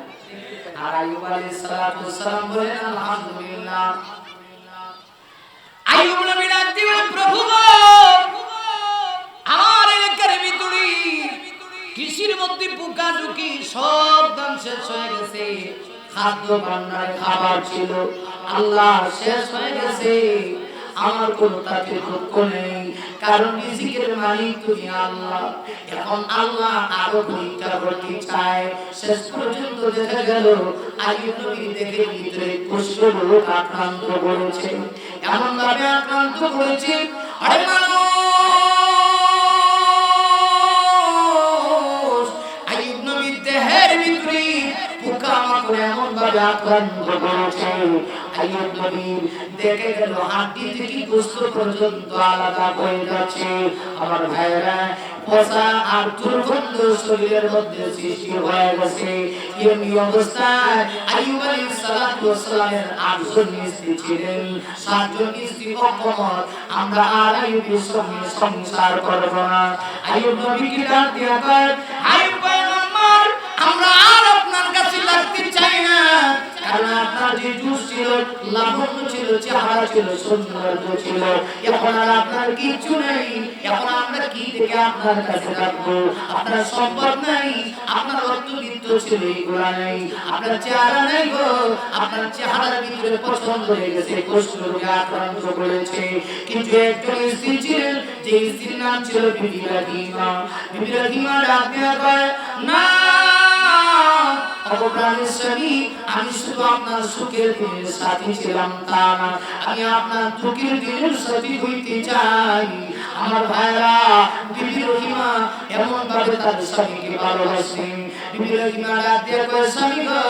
আর আইয়ুব আলাইহিস সালাতু ওয়াস সালাম বলেন আলহামদুলিল্লাহ আইয়ুব নবী ডাক দিলেন প্রভু গো আমার এলাকার ভিতরে কৃষির মধ্যে পোকা ঢুকি সব ধান শেষ হয়ে গেছে খাদ্য ভান্ডারে খাবার ছিল আল্লাহ শেষ হয়ে গেছে আমার কোনো তাতে দুঃখ নেই কারণ রিজিকের মালিক তুমি আল্লাহ এখন আল্লাহ আরো পরীক্ষা করতে চায় শেষ পর্যন্ত দেখা গেল আইয়ুব নবী দেখে ভিতরে কুষ্ঠ রোগ আক্রান্ত করেছে এমন ভাবে আক্রান্ত করেছে আরে মানুষ আইয়ুব নবীর দেহের ভিতরে পোকামাকড় এমন ভাবে আক্রান্ত করেছে আইয়ুব নবী দেখে গেল হাড়ি থেকে গোশত পর্যন্ত আলাদা হয়ে যাচ্ছে আমার ভাইরা পচা আর দুর্গন্ধ শরীরের মধ্যে সৃষ্টি হয়ে গেছে এই অবস্থায় আইয়ুব আলাইহিস সালাতু ওয়াস সালামের 8 জন স্ত্রী ছিলেন 7 জন স্ত্রী অকমত আমরা আর আইয়ুবের সঙ্গে সংসার করব না আইয়ুব নবীকে ডাক দিয়া কয় আইয়ুব পয়গম্বর আমরা আর আপনার কাছে লাগতে চাই না কারণ আপনার যে জুস ছিল লাবণ্য ছিল চেহারা ছিল সৌন্দর্য ছিল এখন আর আপনার কিছু নেই এখন আমরা কি থেকে আপনার কাছে রাখবো আপনার সম্পদ নাই আপনার অর্থবিত্ত ছিল এগুলা নেই আপনার চেহারা নাই গো আপনার চেহারার ভিতরে পছন্দ হয়ে গেছে কষ্ট রোগে আক্রান্ত করেছে কিন্তু একজন স্ত্রী ছিলেন যে স্ত্রীর নাম ছিল বিবি রাহিমা বিবি রাহিমা ডাক দেয়া কয় না অপরাধের স্বামী আমি শুধু আপনার সুখের দিনের সাথী ছিলাম তা না আমি আপনার দুঃখের দিনের সাথী হইতে চাই আমার ভাইরা বিবি রহিমা এমন ভাবে তার স্বামীকে ভালোবাসেন বিবি রহিমা ডাক দিয়ে কয় স্বামী গো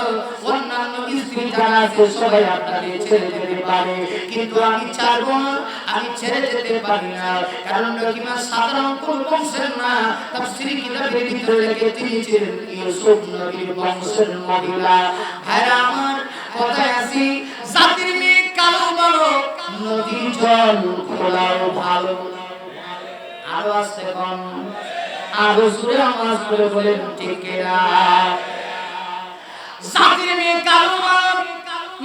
অন্যান্য স্ত্রী যারা আছে সবাই আপনাকে ছেড়ে যেতে পারে কিন্তু আমি ছাড়বো না আমি ছেড়ে যেতে পারি না কারণ রহিমা সাধারণ কোন বংশের না তাফসীর কিতাবের ভিতরে লেখে তিনি ছিলেন ইউসুফ নবীর বংশের মহিলা ভাইরা আমার কথায় আছে জাতির মেয়ে কালো বলো নদীর জল খোলাও ভালো আরো আসতে কোন আরো জোরে আওয়াজ করে বলেন ঠিক না জাতির মেয়ে কালো বলো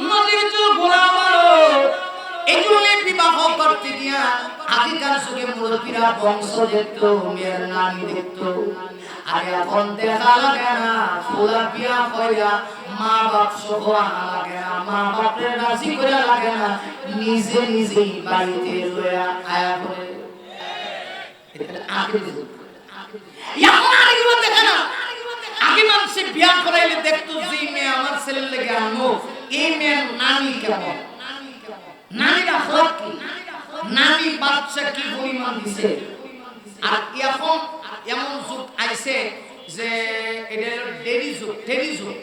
নদীর জল খোলাও ভালো এগুলো বিবাহ করতে গিয়া আগেকার যুগে মুরব্বীরা বংশ দেখতো মেয়ের নানি দেখতো আর এখন দেখা লাগে না ফুলা বিয়া কইরা মা বাপ সহ আনা লাগে না মা বাপের রাজি কইরা লাগে না নিজে নিজেই বাড়িতে লয়া আয়া করে এটা আগে এখন আর এগুলো দেখে না আগে মানুষ বিয়া করাইলে দেখতো যে মেয়ে আমার ছেলের লেগে আনবো এই মেয়ের নানি কেমন নানিরা হক কি নানি বাচ্চা কি পরিমাণ দিছে আর এখন এমন যুগ আইছে যে এটা ডেরি যুগ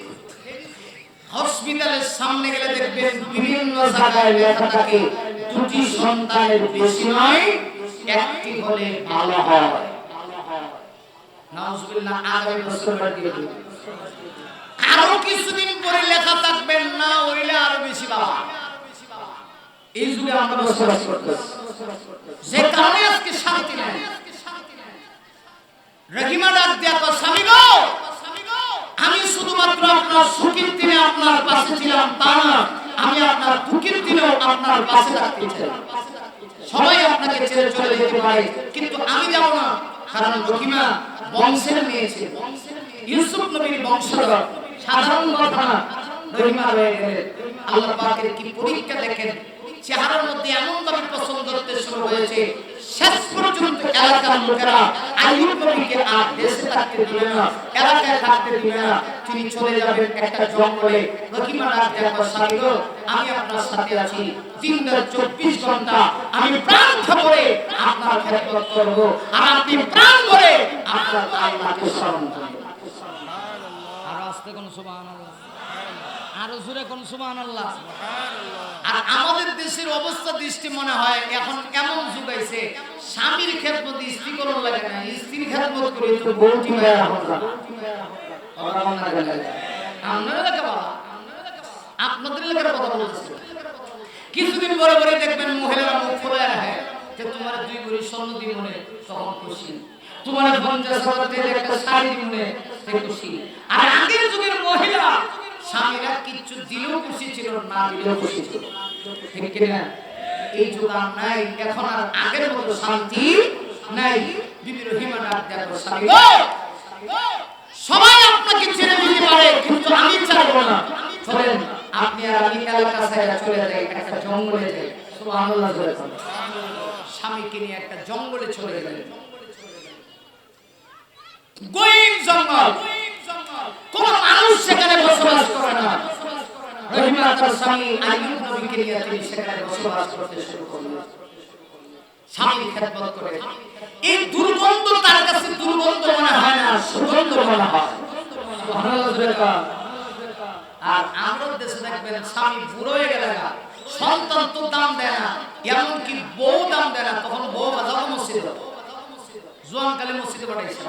হসপিটালের সামনে গেলে দেখবেন বিভিন্ন জায়গায় লেখা থাকে দুটি সন্তানের বেশি নয় একটি হলে ভালো হয় নাউজুবিল্লাহ আগামী বছর দিয়ে দিন আরো কিছুদিন পরে লেখা থাকবেন না হইলে আরো বেশি বাবা এই যুগে আমরা বসবাস করতেছি যে কারণে আজকে শান্তি নেই রহিমা ডাক দিয়া কয় স্বামী গো আমি শুধুমাত্র আপনার সুখের দিনে আপনার পাশে ছিলাম তা না আমি আপনার দুঃখের দিনেও আপনার পাশে থাকতে চাই সবাই আপনাকে ছেড়ে চলে যেতে পারে কিন্তু আমি যাব না কারণ রহিমা বংশের মেয়ে ছিল ইউসুফ নবীর বংশধর সাধারণ কথা না রহিমা হয়ে গেলেন আল্লাহ পাকের কি পরীক্ষা দেখেন চেহারার মধ্যে এমন ভাবে পছন্দ করতে শুরু হয়েছে, শেষ পর্যন্ত এলাকার লোকেরা আইয়ুব নবীকে আর দেশে থাকতে দিবে না, এলাকায় থাকতে দিবে না। তিনি চলে যাবেন একটা জঙ্গলে। রহিমা ডাক দেয়া স্বামী গো, আমি আপনার সাথে আছি, 3-24 ঘন্টা আমি প্রাণ ভরে আপনার খেদমত করব, আর আপনি প্রাণ ভরে আপনার আল্লাহকে স্মরণ করবেন। আর আস্তে কোন সুবহানাল্লাহ, আরো জোরে কোন সুবহানাল্লাহ। আর আমাদের দেশের অবস্থা দৃষ্টি মনে হয় এখন এমন যুগ আইছে, স্বামীর খেদমত স্ত্রী করন লাগে না, স্ত্রীর খেদমত করে তো বউটি মেয়েরা হন না। আপনাদের এলাকার কথা বলছি। কিছুদিন পরে পরে দেখবেন মহিলারা মুখ খোলা রাখে যে তোমার 2 ভরি স্বর্ণ দিব মনে, তখন খুশি। তোমার 50,000 টাকা একটা শাড়ি দিব মনে, সে খুশি। আর আগের যুগের মহিলা স্বামীরা কিছু দিলেও খুশি ছিল, না দিলেও খুশি ছিল, ঠিক কি না? এই যুগ আর নাই, এখন আর আগের মতো শান্তি নাই। বিবি রহিমা ডাক দেয়া স্বামী গো, সবাই আপনাকে ছেড়ে দিতে পারে, কিন্তু আমি ছাড়বো না। চলেন আপনি আর আমি এলাকা ছেড়ে চলে যাই, একটা জঙ্গলে যাই। সুবহানাল্লাহ জোরে বলেন। স্বামীকে নিয়ে একটা জঙ্গলে চলে গেলেন। গহীন জঙ্গল, কোন মানুষ সেখানে বসবাস করে না। রহিমা তার স্বামী আইয়ুব নবীকে নিয়ে তিনি সেখানে বসবাস করতে শুরু করলেন। স্বামীর খেদমত করে। এই দুর্গন্ধ তার কাছে দুর্গন্ধ মনে হয় না, সুগন্ধ মনে হয়। সুবহানাল্লাহ জোরে বলেন। আর আমাদের দেশে দেখবেন স্বামী বুড়ো হয়ে গেলে না, সন্তান তো দাম দেয় না, এমনকি বউ দাম দেয় না, তখন বউ বাজাবো মসজিদে, জোয়ানকালে মসজিদে পাঠাইছে,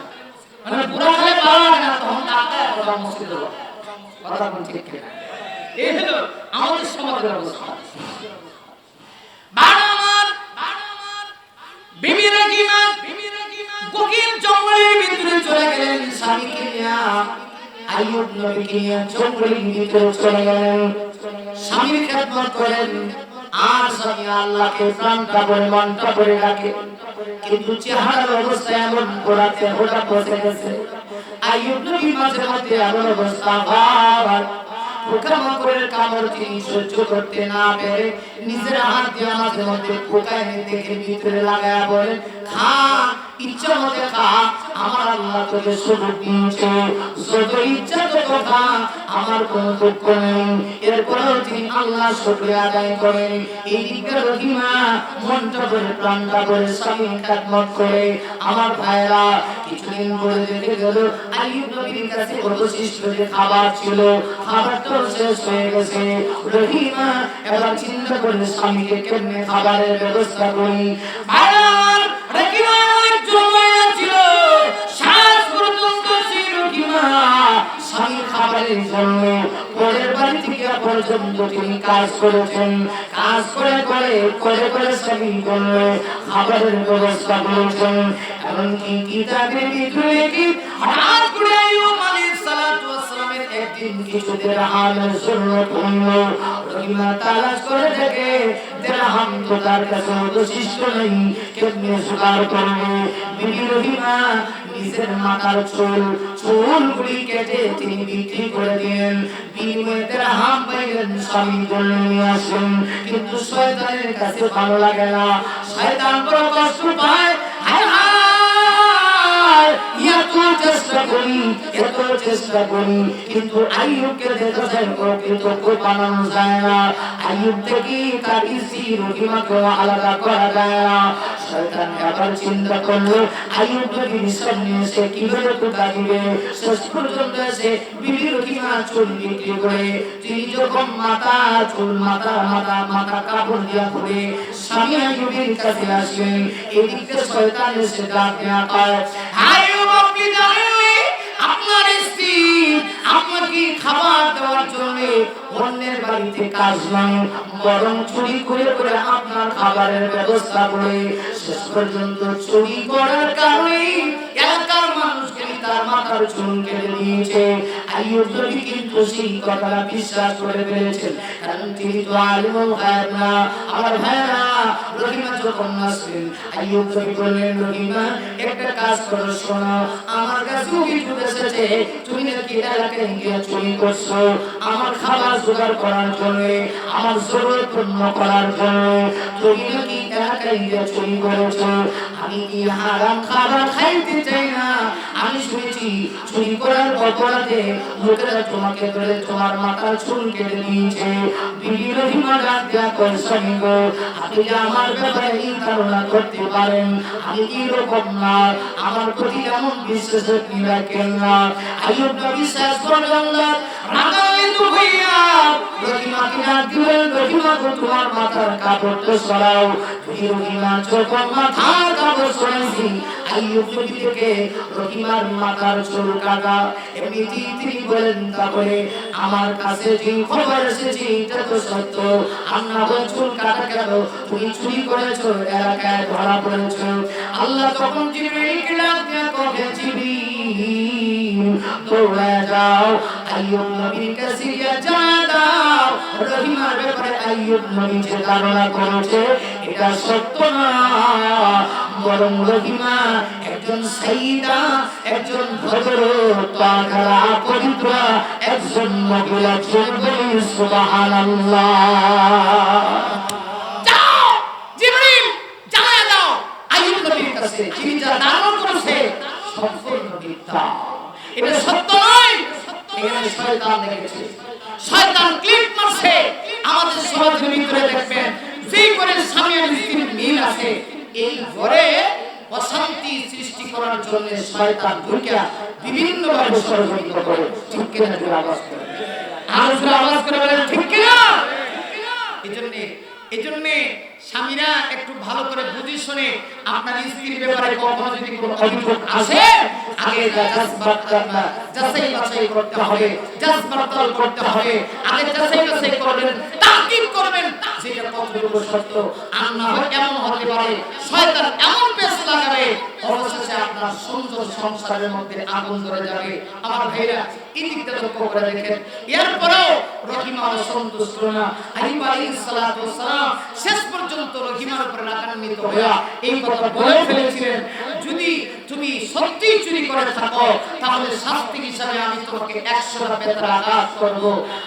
মানে বুড়া কালে পাওয়া না, তখন টাকায় বাজাবো মসজিদে। কথা কোন ঠিক কিনা? এই হলো আমাদের সমাজের অবস্থা। বারবার বিবি রহিমা গহীন জঙ্গলের ভিতরে চলে গেলেন স্বামীকে নিয়ে। আইয়ুব নবীকে নিয়ে জঙ্গলের ভিতরে চলে গেলেন, স্বামীর খেদমত করেন। আর স্বামী আল্লাহকে প্রাণটা ভরে মনটা ভরে ডাকে, কিন্তু চেহারার অবস্থা এমন পোড়াতে ওটা পচে গেছে। আইয়ুব নবী মাঝে মধ্যে এমন অবস্থা হয়, পোকামাকড়ের কামড় তিনি সহ্য করতে না পেরে নিজের হাত দিয়ে মাঝে মধ্যে পোকা এনে দেখে ভিতরে লাগায়া বলেন, খা, ইচ্ছা মতো খা, আমার আল্লাহ তোকে সুযোগ দিয়েছে, যত ইচ্ছা তত খা, আমার কোনো দুঃখ নেই। এরপরেও তিনি আল্লাহ শুকরিয়া আদায় করেন। এই দিকে রহিমা মনটা ভরে প্রাণটা ভরে স্বামীর খেদমত করে। আমার ভাইরা কিছুদিন পরে দেখে গেল আইয়ুব নবীর কাছে অবশিষ্ট যে খাবার ছিল, খাবারটা শেষ হয়ে গেছে। রহিমা এবার চিন্তা করে স্বামীকে কেমনে খাবারের ব্যবস্থা করি। আর রহিমা অনেক জমায়া ছিল, শ্বাস পর্যন্ত ছিল রহিমা স্বামীর খাবারের জন্য পরের বাড়ি থেকে পর্যন্ত তিনি কাজ করেছেন। কাজ করে করে করে করে স্বামীর জন্য খাবারের ব্যবস্থা করেছেন। এমনকি কিতাবের ভিতরে কি হঠাৎ করে আইয়ুব আলাইহিস সালাতু ওয়াস সালামের একদিন কিছু দিরহামের জরুরত হইল। রহিমা তালাশ করে দেখে দিরহাম তো তার কাছে অবশিষ্ট নেই, কেমনে জোগাড় করবে? বিবি রহিমা নিজের মাথার চুলগুলি কেটে তিনি বিক্রি করে দিলেন, বিনিময়ে দিরহাম পাইলেন, স্বামীর জন্য নিয়ে আসেন। কিন্তু শয়তানের কাছে ভালো লাগে না, শয়তান বড় কষ্ট পায়। হায় হায়, এত চেষ্টা করি কিন্তু আইয়ুবকে দেখা যায় প্রকৃতজ্ঞ বানানো যায় না। আইয়ুব থেকে তার স্ত্রী রহিমাকে আলাদা করা যায় না। শয়তান আবার চিন্তা করলো আইয়ুব নবীর সামনে এসে কিভাবে কোথা দিবে। শেষ পর্যন্ত এসে বিবি রহিমা চুল বিক্রি করে তিনি যখন মাথা কাপড় দিয়া পরে স্বামী আইয়ুবের কাছে আসলেন, এদিকে শয়তান এসে ডাক দেয়া কয়, আইয়ুব আপনি জানেননি আপনার স্ত্রী আপনাকে খাবার দেওয়ার জন্য অন্যের বাড়িতে কাজ নয়, বরং চুরি করে করে আপনার খাবারের ব্যবস্থা করে শেষ পর্যন্ত চুরি করার কারণে এলাকার মানুষকে তার মাথার চুল কেটে দিয়েছে। আইয়ুব নবী কিন্তু সেই কথাটা বিশ্বাস করে ফেলেছেন, কারণ তিনি তো আলিমুল গায়ব না। আমার ভাইরা, রহিমা যখন আসলেন, আইয়ুব নবী বললেন, রহিমা একটা কাজ করো, শোনো, আমার কাছে অভিযোগ এসেছে তুমি নাকি এলাকায় গিয়ে চুরি করছো আমার খাবার জোগাড় করার জন্য, আমার জরুরত পূর্ণ করার জন্য তুমি নাকি এলাকায় গিয়ে চুরি করেছো। আমি কি হারাম খাবার খাইতে চাই না, আমি শুনেছি চুরি করার অপরাধে লোকেরা তোমাকে ধরে তোমার মাথার চুল কেটে দিয়েছে। বিবি রহিমা ডাক দেয়া কয়, স্বামী গো, আপনি যে আমার ব্যাপারে এই ধারণা করতে পারেন আমি এরকম না, আমার প্রতি এমন বিশ্বাস আপনি রাখেন না। আইয়ুব নবী শেষ পর্যন্ত রাগান্বিত হইয়া রহিমাকে ডাক দিলেন, রহিমা গো, তোমার মাথার কাপড়টা সরাও। রহিমা যখন মাথার কাপড় সরাইছি, আইয়ুব নবী থেকে রহিমার মাথার চুল কাটা। এমনিতেই তিনি বলেন, তাহলে আমার কাছে যে খবর এসেছে এটা তো সত্য, আন্না হয় চুল কাটা কেন, তুমি চুরি করেছো, এলাকায় ধরা পড়েছো। আল্লাহ তখন জিবরীলকে ডাক দিয়ে কহে, জিবরীল দৌড়ে যাও, আইয়ুব নবীর কাছে গিয়ে জানা দাও রহিমার ব্যাপারে আইয়ুব নবী যে ধারণা করেছে এটা সত্য না, বরং রহিমা একজন সাইয়্যিদা, একজন ভদ্র তাহারা পবিত্র একজন মহিলা ছিলেন। সুবহানাল্লাহ। যাও জিবরীল, জানা দাও আইয়ুব নবীর কাছে যিনি যা ধারণা করেছে সম্পূর্ণ মিথ্যা, এটা সত্য নয়। এখানে শয়তান দেখেছে, শয়তান ক্লিক মারছে। আমাদের সমাজের ভিতরে দেখবেন যে করে স্বামী আর স্ত্রীর মিল আছে, এই ঘরে অশান্তি সৃষ্টি করার জন্য শয়তান ঢুকে বিভিন্ন ভাবে ষড়যন্ত্র করে। ঠিক কিনা? আওয়াজ করে, আওয়াজ করে বলেন ঠিক কিনা? এইজন্য স্বামীরা একটু ভালো করে বুঝে শুনে আপনার স্ত্রীর ব্যাপারে কখনো যদি কোনো অভিযোগ আসে, আগে যাচাই বাছাই করতে হবে, যাচাই করতে হবে। আগে যাচাই বাছাই করবেন, তাকিদ করবেন যেটা কতটুকু সত্য। আর না হয় এমন হতে পারে শয়তান এমন পেশ লাগাবে, অবশেষে আপনার সুন্দর সংসারের মধ্যে আগুন ধরে যাবে। আমার ভাইরা, এই দিকটা লক্ষ্য করে দেখেন। এরপরেও রহিমা অসন্তুষ্ট না। আইয়ুব আলাইহিস সালাতু ওয়াস সালাম শেষ পর্যন্ত রহিমার উপর রাগান্বিত হয়ে এই কথা বলে ফেলেছিলেন, যদি তুমি সত্যি চুরি করে থাকো তাহলে শাস্তি হিসাবে আমি তোমাকে 100টা বেতের আঘাত করব।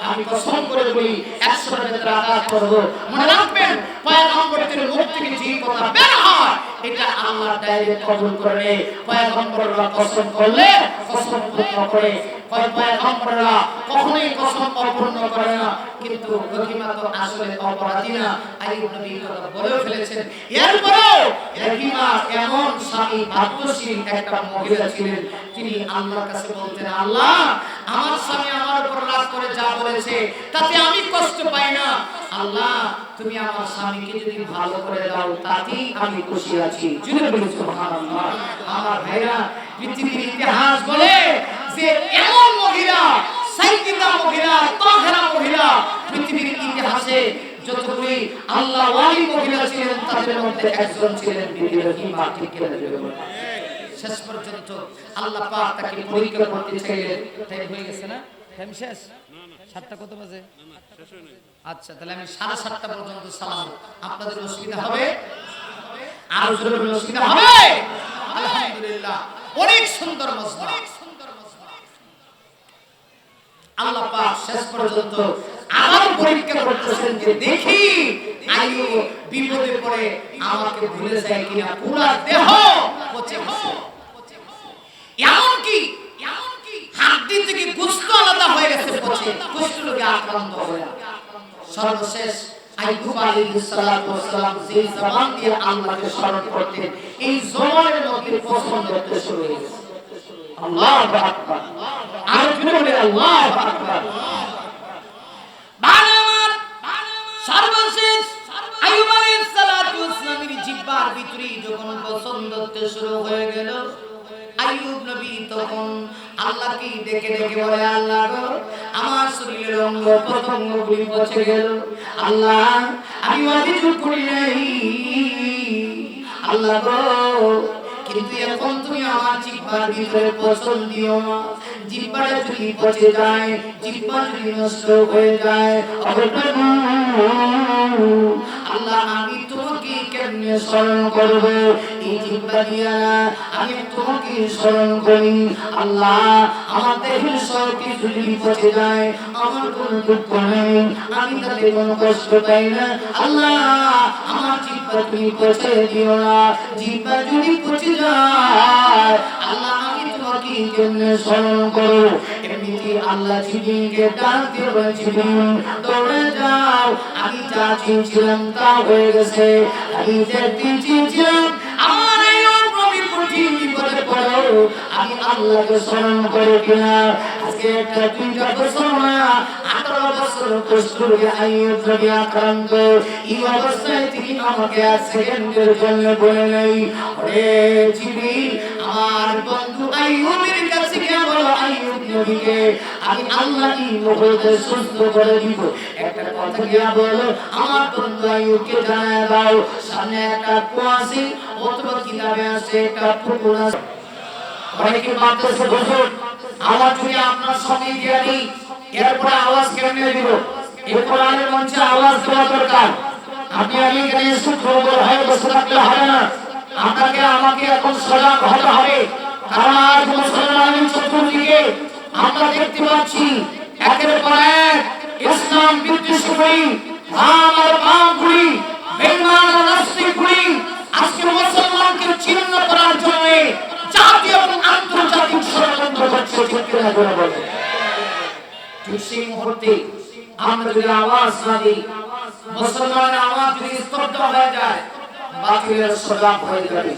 আমি কসম করে বলি 100টা বেতের আঘাত করব। মনে রাখবেন, পয়গম্বরদের মুখ থেকে যে কথা বের হয় এটা আল্লাহ ডাইরেক্ট কবুল করে। পয়গম্বররা কসম করলে কসম পূর্ণ করে, পয়গম্বররা কখনোই কসম অপূর্ণ করে না। কিন্তু রহিমা তো আসলে অপরাধী না, আইয়ুব নবী কথা বলে ফেলেছেন। এরপরেও রহিমা এমন স্বামী ভাগ্যশীল একটা মহিলা ছিলেন, তিনি আল্লাহর কাছে বলতেন, আল্লাহ, আমার স্বামী আমার উপর রাগ করে যা বলেছে তাতে আমি কষ্ট পাই না। আল্লাহ, তুমি আমার স্বামীকে যদি ভালো করে দাও তাতেই আমি খুশি আছি। জুড়ে বলি সুবহানাল্লাহ। আমার ভাইরা, পৃথিবীর ইতিহাস বলে যে এমন মহিলা, সাইয়্যিদা মহিলা, তাহেরা মহিলা পৃথিবীর ইতিহাসে যতগুলি আল্লাহ ওয়ালি মহিলা ছিলেন তাদের মধ্যে একজন ছিলেন বিবি রহিমা। ঠিক কিনা? শেষ পর্যন্ত আল্লাহ পাক তাকে পরীক্ষা করতে চাইলেন। টাইম হয়ে গেছে না? টাইম শেষ? 7টা কত বাজে? আচ্ছা, তাহলে আমি 7:30 পর্যন্ত সালাম। আপনাদের অসুবিধা হবে? আর জোরে অসুবিধা হবে? আলহামদুলিল্লাহ, অনেক সুন্দর মজমা। আল্লাহ পাক শেষ পর্যন্ত আবার পরীক্ষা করতেছেন যে দেখি আইয়ুব বিপদে পড়ে আমাকে ভুলে যায় কিনা। পুরো দেহ পচে গেছে, এমনকি হাড্ডি থেকে গোশত আলাদা হয়ে গেছে, পচে গোশত রোগে আক্রান্ত হয়ে। সর্বশেষ আইয়ুব আলাইহিস সালাতু ওয়াস সালাম যে জবান দিয়ে আল্লাহকে স্মরণ করতেন, এই জবানের মধ্যে পছন্দ করতে শুরু হয়ে গেছে। আল্লাহু আকবার। আর জোরে আল্লাহু আকবার। বানামার সর্বশেষ আইয়ুব আলাইহিস সালাতু ওয়াস সালামের জিহ্বার ভিতরে যখন পছন্দ করতে শুরু হয়ে গেল, আইয়ুব নবী তখন আল্লাহকে ডেকে ডেকে বলে, আল্লাহ গো, আমার শরীরের অঙ্গ প্রত্যঙ্গগুলি পচে গেল। আল্লাহ, আমি অভিযোগ করি নাই। আল্লাহ গো, কিন্তু এখন তুমি আমার জিহ্বার ভিতরে পচন দিও না। জিহ্বাটা যদি পচে যায়, জিহ্বা যদি নষ্ট হয়ে যায়, আল্লাহ আমি তোমাকে কেমনে স্মরণ করব? এই জিহ্বা দিয়া আমি তোমাকে স্মরণ করি। আল্লাহ আমার দেহের সব কিছু যদি পচে যায়, আমার কোনো দুঃখ নেই, আমি তাতে কোনো কষ্ট পাই না। আল্লাহ আমার জিহ্বা তুমি পচে দিও না। জিহ্বা যদি পচে যায়, আল্লাহ আমি তোমাকে কেমনে স্মরণ করব? এমনিতে আল্লাহ জিবরিলকে ডাক দিয়ে বলেছিলেন, দৌড়ে যাও, আমি যা চেয়েছিলাম তা হয়ে গেছে। আমি যে চেয়েছিলাম আমার এই অগ্রমী কঠিন বিপদে পড়ো, আমি আল্লাহকে স্মরণ করো কিনা? আজকে একটা 2টা বছর না, 18 বছর কষ্ট করে আইয়ুব নবী আক্রান্ত। এই অবস্থায় তিনি আমাকে 1 সেকেন্ডের জন্য বলে নেই, ওরে জিবরিল, আমার বন্ধু আইয়ুবের কাছে গিয়ে বলো, আইয়ুব নবীকে আমি আল্লাহ এই মুহূর্তে সুস্থ করে দিব। একটা কথা গিয়ে বলো, আমার বন্ধু আইয়ুবকে জানায় দাও, সামনে একটা কুয়া আছে, অথবা কিনারে আছে একটা পুকুর আছে। অনেকে ভাবতেছে হুজুর, আওয়াজ যদি আপনার সঙ্গে দিয়ে দিই, এরপরে আওয়াজ কেমনে দিব? এই কোরআনের মঞ্চে আওয়াজ দেওয়া দরকার। আপনি আমি এখানে এসে দুর্বল হয়ে বসে থাকলে হবে না। আপনাকে আমাকে এখন সজাগ হতে হবে। কারণ আজ মুসলমানের চতুর্দিকে আমরা দেখতে পাচ্ছি একের পর এক ইসলাম বিদ্বেষী আমার বামগুলি, বেঈমান নাস্তিকগুলি আজকে মুসলমানকে ছিন্ন করার জন্য জাতীয় এবং আন্তর্জাতিক ষড়যন্ত্র করছে। ঠিক কিনা করে বলেন? ঠিক সেই মুহূর্তে আমরা যদি আওয়াজ না দিই, মুসলমানের আওয়াজ যদি স্তব্ধ হয়ে যায়, বাতিলের সজাগ হয়ে যাবে।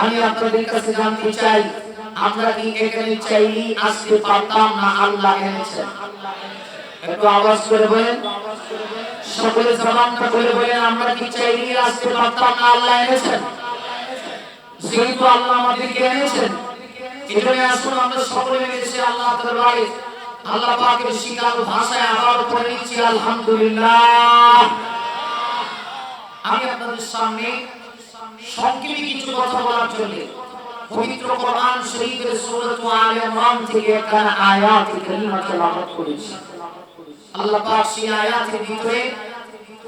আমি আপনাদের কাছে জানতে চাই, আমরা কি এখানে চাইলেই আসতে পারতাম না আল্লাহ এনেছেন? একটু আওয়াজ করে বলেন, সকলে জবানটা করে বলেন, আমরা কি চাইলেই আসতে পারতাম না আল্লাহ এনেছেন? যেহেতু আল্লাহ আমাদেরকে এনেছেন, এজন্য আসুন আমরা সকলে মিলে আল্লাহর দরবারে আল্লাহ পাকের শিখানো ভাষায় আবার পড়ে নিচ্ছি আলহামদুলিল্লাহ। আমি আপনাদের সামনে সংক্ষেপে কিছু কথা বলার জন্য পবিত্র কোরআন শরীফের সূরা আলে ইমরান থেকে একটা আয়াত কারীমা তেলাওয়াত করেছি। আল্লাহ পাক সেই আয়াতের ভিতরে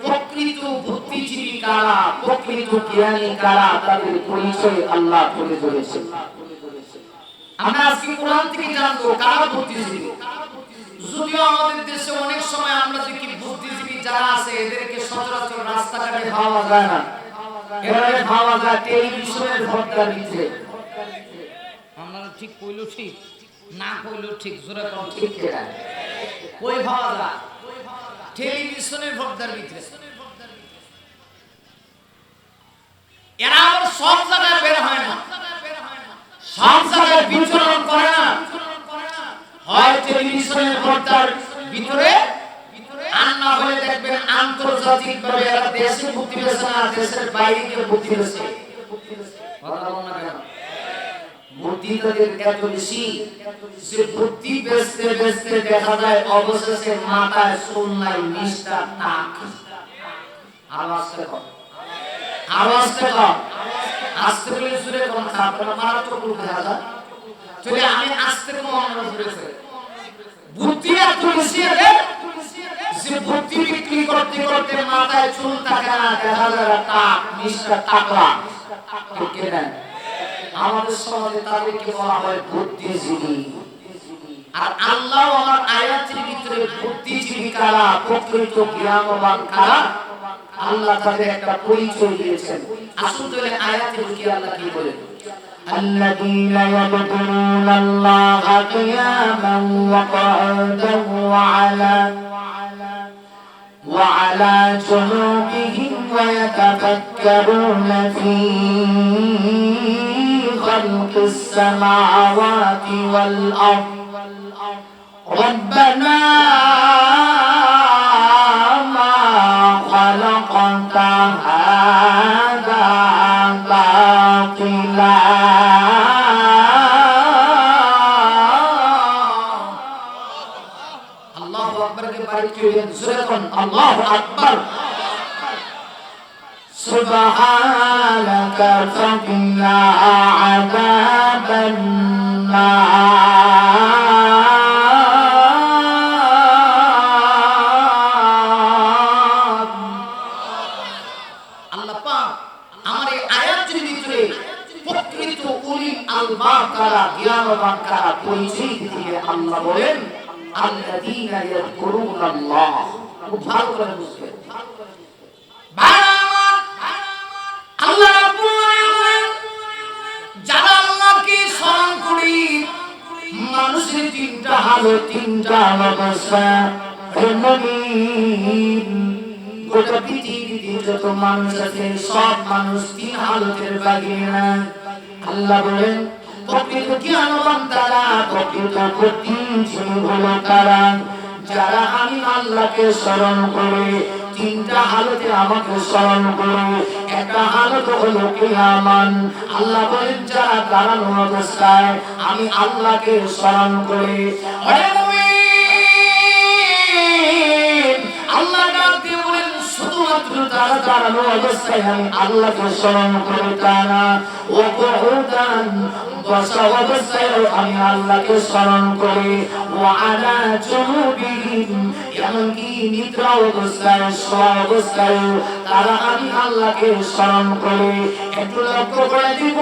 প্রকৃত বুদ্ধিজীবী কারা, প্রকৃত জ্ঞানী কারা, তাদের পরিচয় আল্লাহ তুলে ধরেছেন। আমরা আজকে কোরআন থেকে জানবো কারা বুদ্ধিজীবী। যদিও আমাদের দেশে অনেক সময় আমরা দেখি বুদ্ধিজীবী যারা আছে এদেরকে সচরাচর রাস্তাঘাটে পাওয়া যায় না, এবারে পাওয়া যায় টেলিভিশনের পর্দার ভিতরে। আমরা ঠিক কইলো ঠিক, না কইলো ঠিক, জোরে কোন ঠিক কিনা? কই পাওয়া যায়? টেলিভিশনের পর্দার ভিতরে। এরা আবার সব জায়গায় বের হয় না, সব জায়গায় বিচরণ করে না। হয় টেলিভিশনের পর্দার ভিতরে, আর না হলে দেখবেন আন্তর্জাতিক ভাবে এরা দেশে মুক্তি পেয়েছে না, দেশের বাইরে গিয়ে মুক্তি পেয়েছে। কথা বল না কেন? বুদ্ধি তাদের এত বেশি যে বুদ্ধি বেচতে বেচতে দেখা যায় অবশেষে মাথায় চুল নাই, মিস্টার টাক। আওয়াজটা কর, আওয়াজটা কর, আস্তে করে জোরে কোন খাবার মারাত্মক রূপ দেখা যায়। চলে আমি আস্তে করে অনুরোধ করেছি, বুদ্ধি এত বেশি যে বুদ্ধি বিক্রি করতে করতে মাথায় চুল থাকে না, দেখা যায় টাক, মিস্টার টাকলা। ঠিক না? আমাদের সমাজে তাদেরকে বলা হয় বুদ্ধিজীবী। আর আল্লাহ আমার আয়াতের ভিতরে বুদ্ধিজীবী কারা, প্রকৃত জ্ঞানবান কারা, আল্লাহ তাদের একটা পরিচয় দিয়েছেন। আসুন তাহলে আয়াতে ঢুকি আল্লাহ কি বলেন? الذين يذكرون الله قياما وقعودا وعلى جنوبهم ويتفكرون في خلق السماوات والأرض ربنا ما خلقت هذا باطلا الله أكبر के बारे में सुरकन अल्लाह अकबर সুবহানাকা ফাকিনা আযাবান নার। আল্লাহ পাক আমার এই আয়াতের ভিতরে প্রকৃত উলিল আলবাব কারা, জ্ঞানবান কারা পরিচয় দিতে আল্লাহ বলেন আল্লাযীনা ইয়াযকুরুনাল্লাহ। খুব ভালো করে বুঝবেন আল্লাহ রাব্বুল আলামিন যারা আল্লাহকে স্মরণ করি, মানুষের তিনটা হালত, তিনটা অবস্থা। হে নবী, গোটা পৃথিবীতে যত মানুষ আছে সব মানুষ তিন হালতের বাইরে না। আল্লাহ বলেন প্রকৃত জ্ঞানবান তারা, প্রকৃত বুদ্ধিজীবী হলো তারা যারা আমি আল্লাহকে স্মরণ করে তিনটা হালতে আমাকে স্মরণ করে। একটা হালত হলো কিয়ামান। আল্লাহ বলেন যারা দাঁড়ানো অবস্থায় আমি আল্লাহকে স্মরণ করে। আল্লাহ ডাক দিয়ে বলেন শুধুমাত্র তারা দাঁড়ানো অবস্থায় আমি আল্লাহকে স্মরণ করে তা না, ও কুউদান বসা অবস্থায় আমি আল্লাহকে স্মরণ করি। ওয়া আলা জুনুবিহিম, এমনকি নিদ্রা অবস্থায়, শোয়া অবস্থায় তারা আমি আল্লাহকে স্মরণ করি। একটু লক্ষ্য করে দিব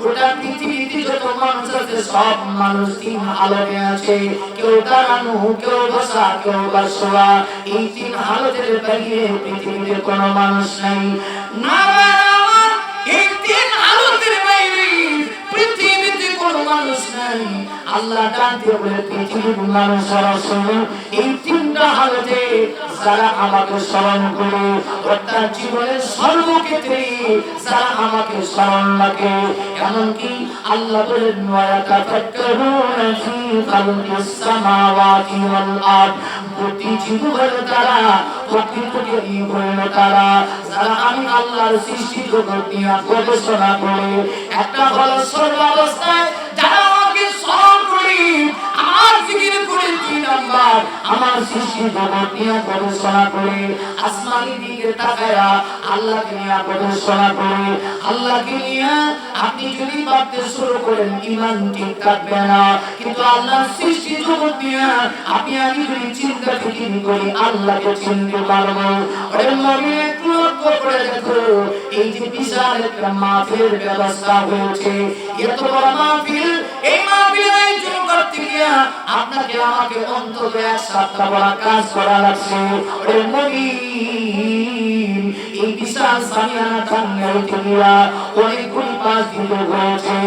গোটা পৃথিবীতে যত মানুষ আছে সব মানুষ তিন হালতে আছে। কেউ দাঁড়ানো, কেউ বসা, কেউ বা শোয়া। এই তিন হালতের বাইরে পৃথিবীতে কোনো মানুষ নাই। না এই তিন হালতের বাইরে পৃথিবীতে কোনো মানুষ নাই। আল্লাহ ডাক দিয়ে বলে পৃথিবীর মানুষেরা শোনো, এই তিনটা হালতে যারা আমাকে স্মরণ করে, অর্থাৎ জীবনের সর্বক্ষেত্রে যারা আমাকে স্মরণ রাখে। এমনকি আল্লাহ বলেন ওয়ায়াতাফাক্কারুনা ফী খালকিস সামাওয়াতি ওয়াল আরদ, বুদ্ধিজীবী হলো তারা, প্রকৃত জ্ঞানী হলো তারা যারা আমি আল্লাহর সৃষ্টি জগৎ নিয়ে গবেষণা করে। একটা হলো সর্বাবস্থায় যারা আমাকে স্মরণ করি, আমার জিকির করে, দুই নাম্বার আমার সৃষ্টি জগৎ নিয়ে গবেষণা করে। আসমানি দিকে তাকায়া আল্লাহকে নিয়ে গবেষণা করে। আল্লাহকে নিয়ে আপনি যদি ভাবতে শুরু করেন ঈমান ঠিক থাকবে না, কিন্তু আল্লাহর সৃষ্টি জগৎ নিয়ে আপনি আমি যদি চিন্তা ফিকির করি আল্লাহকে চিনতে পারবো। ওরে মনে একটু লক্ষ্য করে দেখো, এই যে বিশাল একটা মাহফিলের ব্যবস্থা হয়েছে, এত বড় মাহফিল, এই মাহফিলের আয়োজন করতে গিয়ে আপনাকে আমাকে অন্তত এক সপ্তাহ বড় কাজ করা লাগছে। ওরে নবী, এই বিশাল সামিয়ানা টাঙ্গাইতে গিয়া অনেকগুলি পাঁচ দিতে হয়েছে,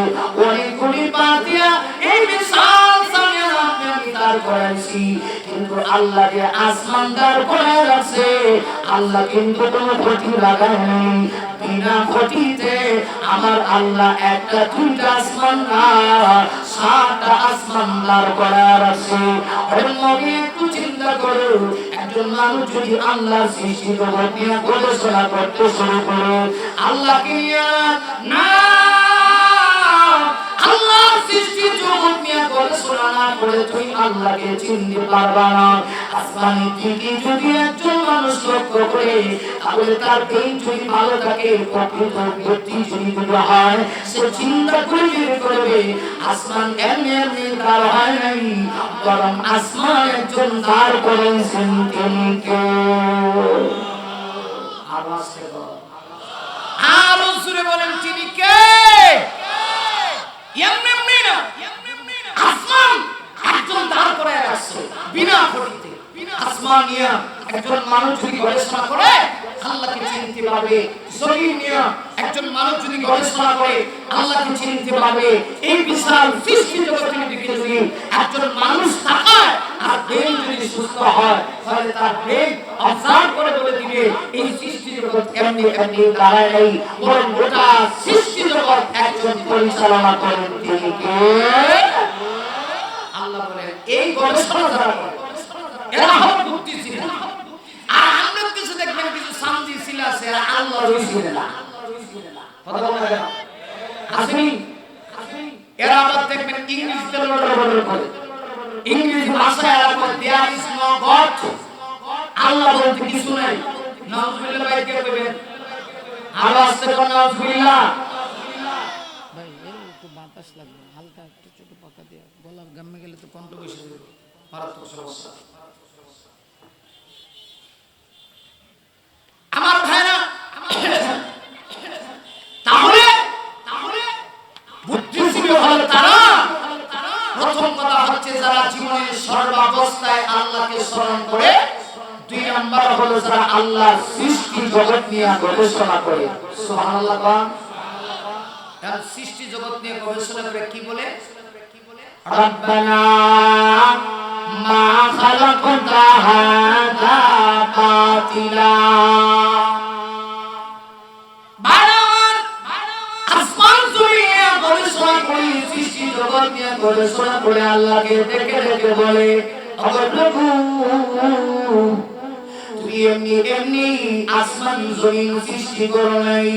অনেকগুলি পাঁচ দিয়া এই বিশাল সামিয়ানা আমি দাঁড় করাইছি। কিন্তু আল্লাহ যে আসমান দাঁড় করায় রাখছে, আল্লাহ কিন্তু কোনো ক্ষতি লাগায় নাই। বিনা ক্ষতিতে আমার আল্লাহ একটা দুইটা আসমান না, 7টা আসমান দাঁড় করায় রাখছে। একটু চিন্তা করো, একজন মানুষ যদি আল্লাহর সৃষ্টি জগৎ নিয়ে গবেষণা করতে শুরু করে, আল্লাহকে নিয়ে না, আল্লাহর সৃষ্টি জগৎ নিয়ে গবেষণা না করে তুই আল্লাহকে চিনতে পারবা না। আসমানি থেকে যদি একজন মানুষ লক্ষ্য করে, তাহলে তার ব্রেন যদি ভালো থাকে, প্রকৃত ব্যক্তি যদি হয়, সে চিন্তা করে বের করবে আসমান এমনি এমনি দাঁড় হয় নাই, বরং আসমান একজন দাঁড় করেছেন। তিনি কে? আওয়াজ দেবো, আরো জোরে বলেন তিনি কে? এমনি না, আসমান একজন দাঁড় করায় রাখছে বিনা ক্ষতিতে। আসমান নিয়ে একজন মানুষ যদি গবেষণা করে আল্লাহকে চিনতে পারবে। জমিন নিয়ে একজন মানুষ যদি গবেষণা করে আল্লাহকে চিনতে পারবে। এই বিশাল সৃষ্টি জগতের দিকে যদি একজন মানুষ তাকায় আর ব্রেন যদি সুস্থ হয়, তাহলে তার ব্রেন অবজার্ভ করে বলে দিবে এই সৃষ্টি জগৎ এমনি এমনি দাঁড়ায় নেই, বরং গোটা সৃষ্টি জগৎ একজন পরিচালনা করেন। তিনি কে? আল্লাহ বলেন এই গবেষণা যারা করে এরা হল বুদ্ধিজীবী। আর আমরা কিছু দেখবেন কিছু সামজি ছিল আছে, আল্লাহ রইছিল না, কথা বলা কেন আসেনি? এরা আবার দেখবেন ইংলিশতে লড়াই করে, ইংলিশ ভাষায় এরা বলে দেয়ার ইজ নো গড, আল্লাহ বলতে কিছু নাই। নাউজুবিল্লাহ ভাই কে কইবেন? আরো আস্তে করে নাউজুবিল্লাহ। ভাই এর একটু বাতাস লাগবে, হালকা একটু ছোট পাকা দিয়ে, গলা গামে গেলে তো কণ্ঠ বেশি যাবে, মারাত্মক সমস্যা। আমার ভাইরা, তাহলে বুদ্ধিজীবী হলো তারা, প্রথম কথা হচ্ছে যারা জীবনের সর্বাবস্থায় আল্লাহকে স্মরণ করে, দুই নাম্বার হলো যারা আল্লাহর সৃষ্টি জগৎ নিয়ে গবেষণা করে। সুবহানাল্লাহ। তার সৃষ্টি জগৎ নিয়ে গবেষণা করে কি বলে? রব্বানা মা খালাকতা হাযা বাতিলা। আসমান জমিন নিয়ে গবেষণা করে, সৃষ্টি জগৎ নিয়ে গবেষণা করে আল্লাহকে দেখে দেখে বলে, প্রভু তুমি এমনি এমনি আসমান জমিন সৃষ্টি করো নাই,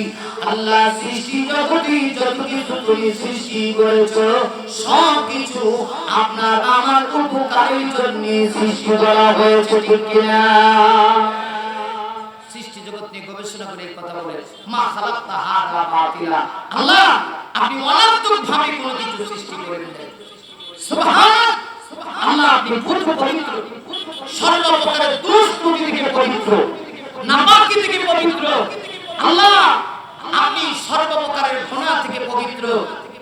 আল্লাহ সৃষ্টি জগতে যত কিছু তুমি সৃষ্টি করেছো সব কিছু আপনার আমার উপকারের জন্য সৃষ্টি করা হয়েছে, ঠিক কিনা? সৃষ্টি জগৎ নিয়ে গবেষণা করে এই কথা বলে, মা খালাকতা হাযা বাতিলা, আল্লাহ আপনি অনর্থক ভাবে কোনো কিছু সৃষ্টি করেন নাই। সুবহান আল্লাহ, আপনি পবিত্র, সর্বপ্রকারের দোষ ত্রুটি থেকে পবিত্র, নাপাকি থেকে পবিত্র। আল্লাহ আপনি সর্বপ্রকারের গুনাহ থেকে পবিত্র।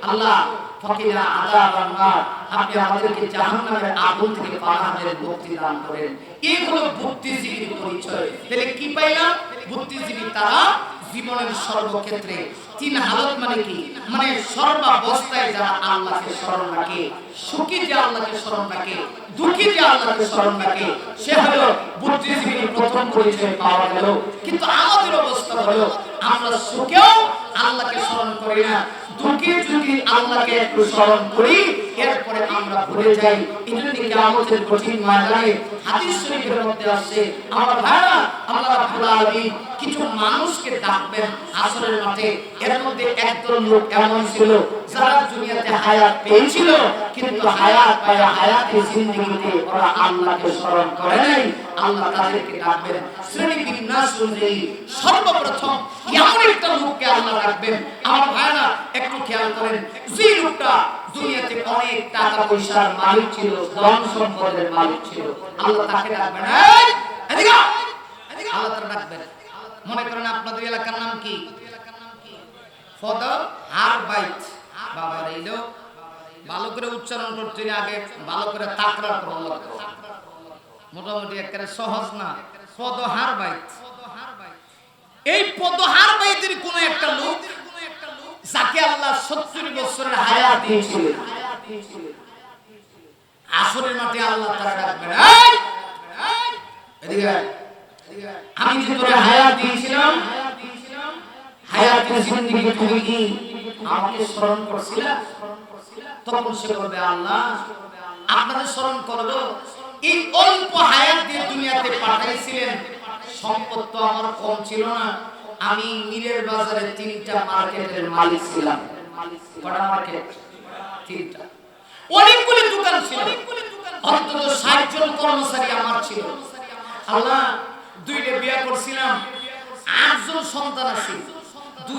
আল্লাহ ফাকিনা আযাবান নার, আপনি আমাদেরকে জাহান্নামের আগুন থেকে পানাহের মুক্তি দান করেন। এই হলো বুদ্ধিজীবীর পরিচয়। তাহলে কি পাইলাম? বুদ্ধিজীবী তারা জীবনের সর্বক্ষেত্রে তিন হালত মানে কি? মানে সর্বাবস্থায় যারা আল্লাহকে স্মরণ রাখে, সুখী যে আল্লাহকে স্মরণ রাখে, দুঃখী যে আল্লাহকে স্মরণ রাখে, সে হলো বুদ্ধিজীবীর প্রথম পরিচয় পাওয়া গেল। কিন্তু আমাদের অবস্থা হলো আমরা সুখেও আল্লাহকে স্মরণ করি না, দুঃখে যদি আল্লাহকে একটু স্মরণ করি এরপরে আমরা ভুলে যাই। এজন্য কিয়ামতের কঠিন ময়দানে হাদিস শরীফের মধ্যে আছে, আমার ভাইরা, আল্লাহ রাব্বুল আলামিন কিছু মানুষকে ডাকবেন আসরের মাঠে। এর মধ্যে একদল লোক এমন ছিল যারা দুনিয়াতে হায়াত পেয়েছিল, কিন্তু হায়াত পায় হায়াতের জিন্দেগিতে ওরা আল্লাহকে স্মরণ করে নাই। আল্লাহ তাদেরকে ডাকবেন শ্রেণী বিন্যাস অনুযায়ী। সর্বপ্রথম এমন একটা লোককে আল্লাহ ডাকবেন। আমার ভাইরা একটু খেয়াল করেন, যে লোকটা দুনিয়াতে অনেক টাকা পয়সার মালিক ছিল, ধন সম্পদের মালিক ছিল, আল্লাহ তাকে ডাকবেন, এই এদিকে আল্লাহ তাকে ডাকবেন। মনে করেন আপনাদের এলাকার নাম কি? ফদর হারবাইট। বাবা এইলো ভালো করে উচ্চারণ করতে আগে ভালো করে তাকরার করুন, মোটামুটি একেবারে সহজ না। পদহার বাইত, এই পদহার বাইতের কোন একটা লোক যাকে আল্লাহ 70 বছরের হায়াত দিয়েছিলেন, আসরের মাঠে আল্লাহ তাআলা ডাকবেন, এই এদিকে আমি যে তোরে হায়াত দিয়েছিলাম, হায়াতের জিন্দেগি তুমি কি আমাকে স্মরণ করছিলা? তখন সে বলবে, আল্লাহ আপনাদের স্মরণ করব, এই অল্প হায়াত দিয়ে দুনিয়াতে পাঠাইছিলেন, সম্পদ তো আমার কম ছিল না, আমি মিরের বাজারে 3টা মার্কেটের মালিক ছিলাম। কটা মার্কেট? 3টা। অনেকগুলি দোকান ছিল, অন্তত 60 জন কর্মচারী আমার ছিল। আল্লাহ 2টা বিয়ে করছিলাম, 8 জন সন্তান আছে।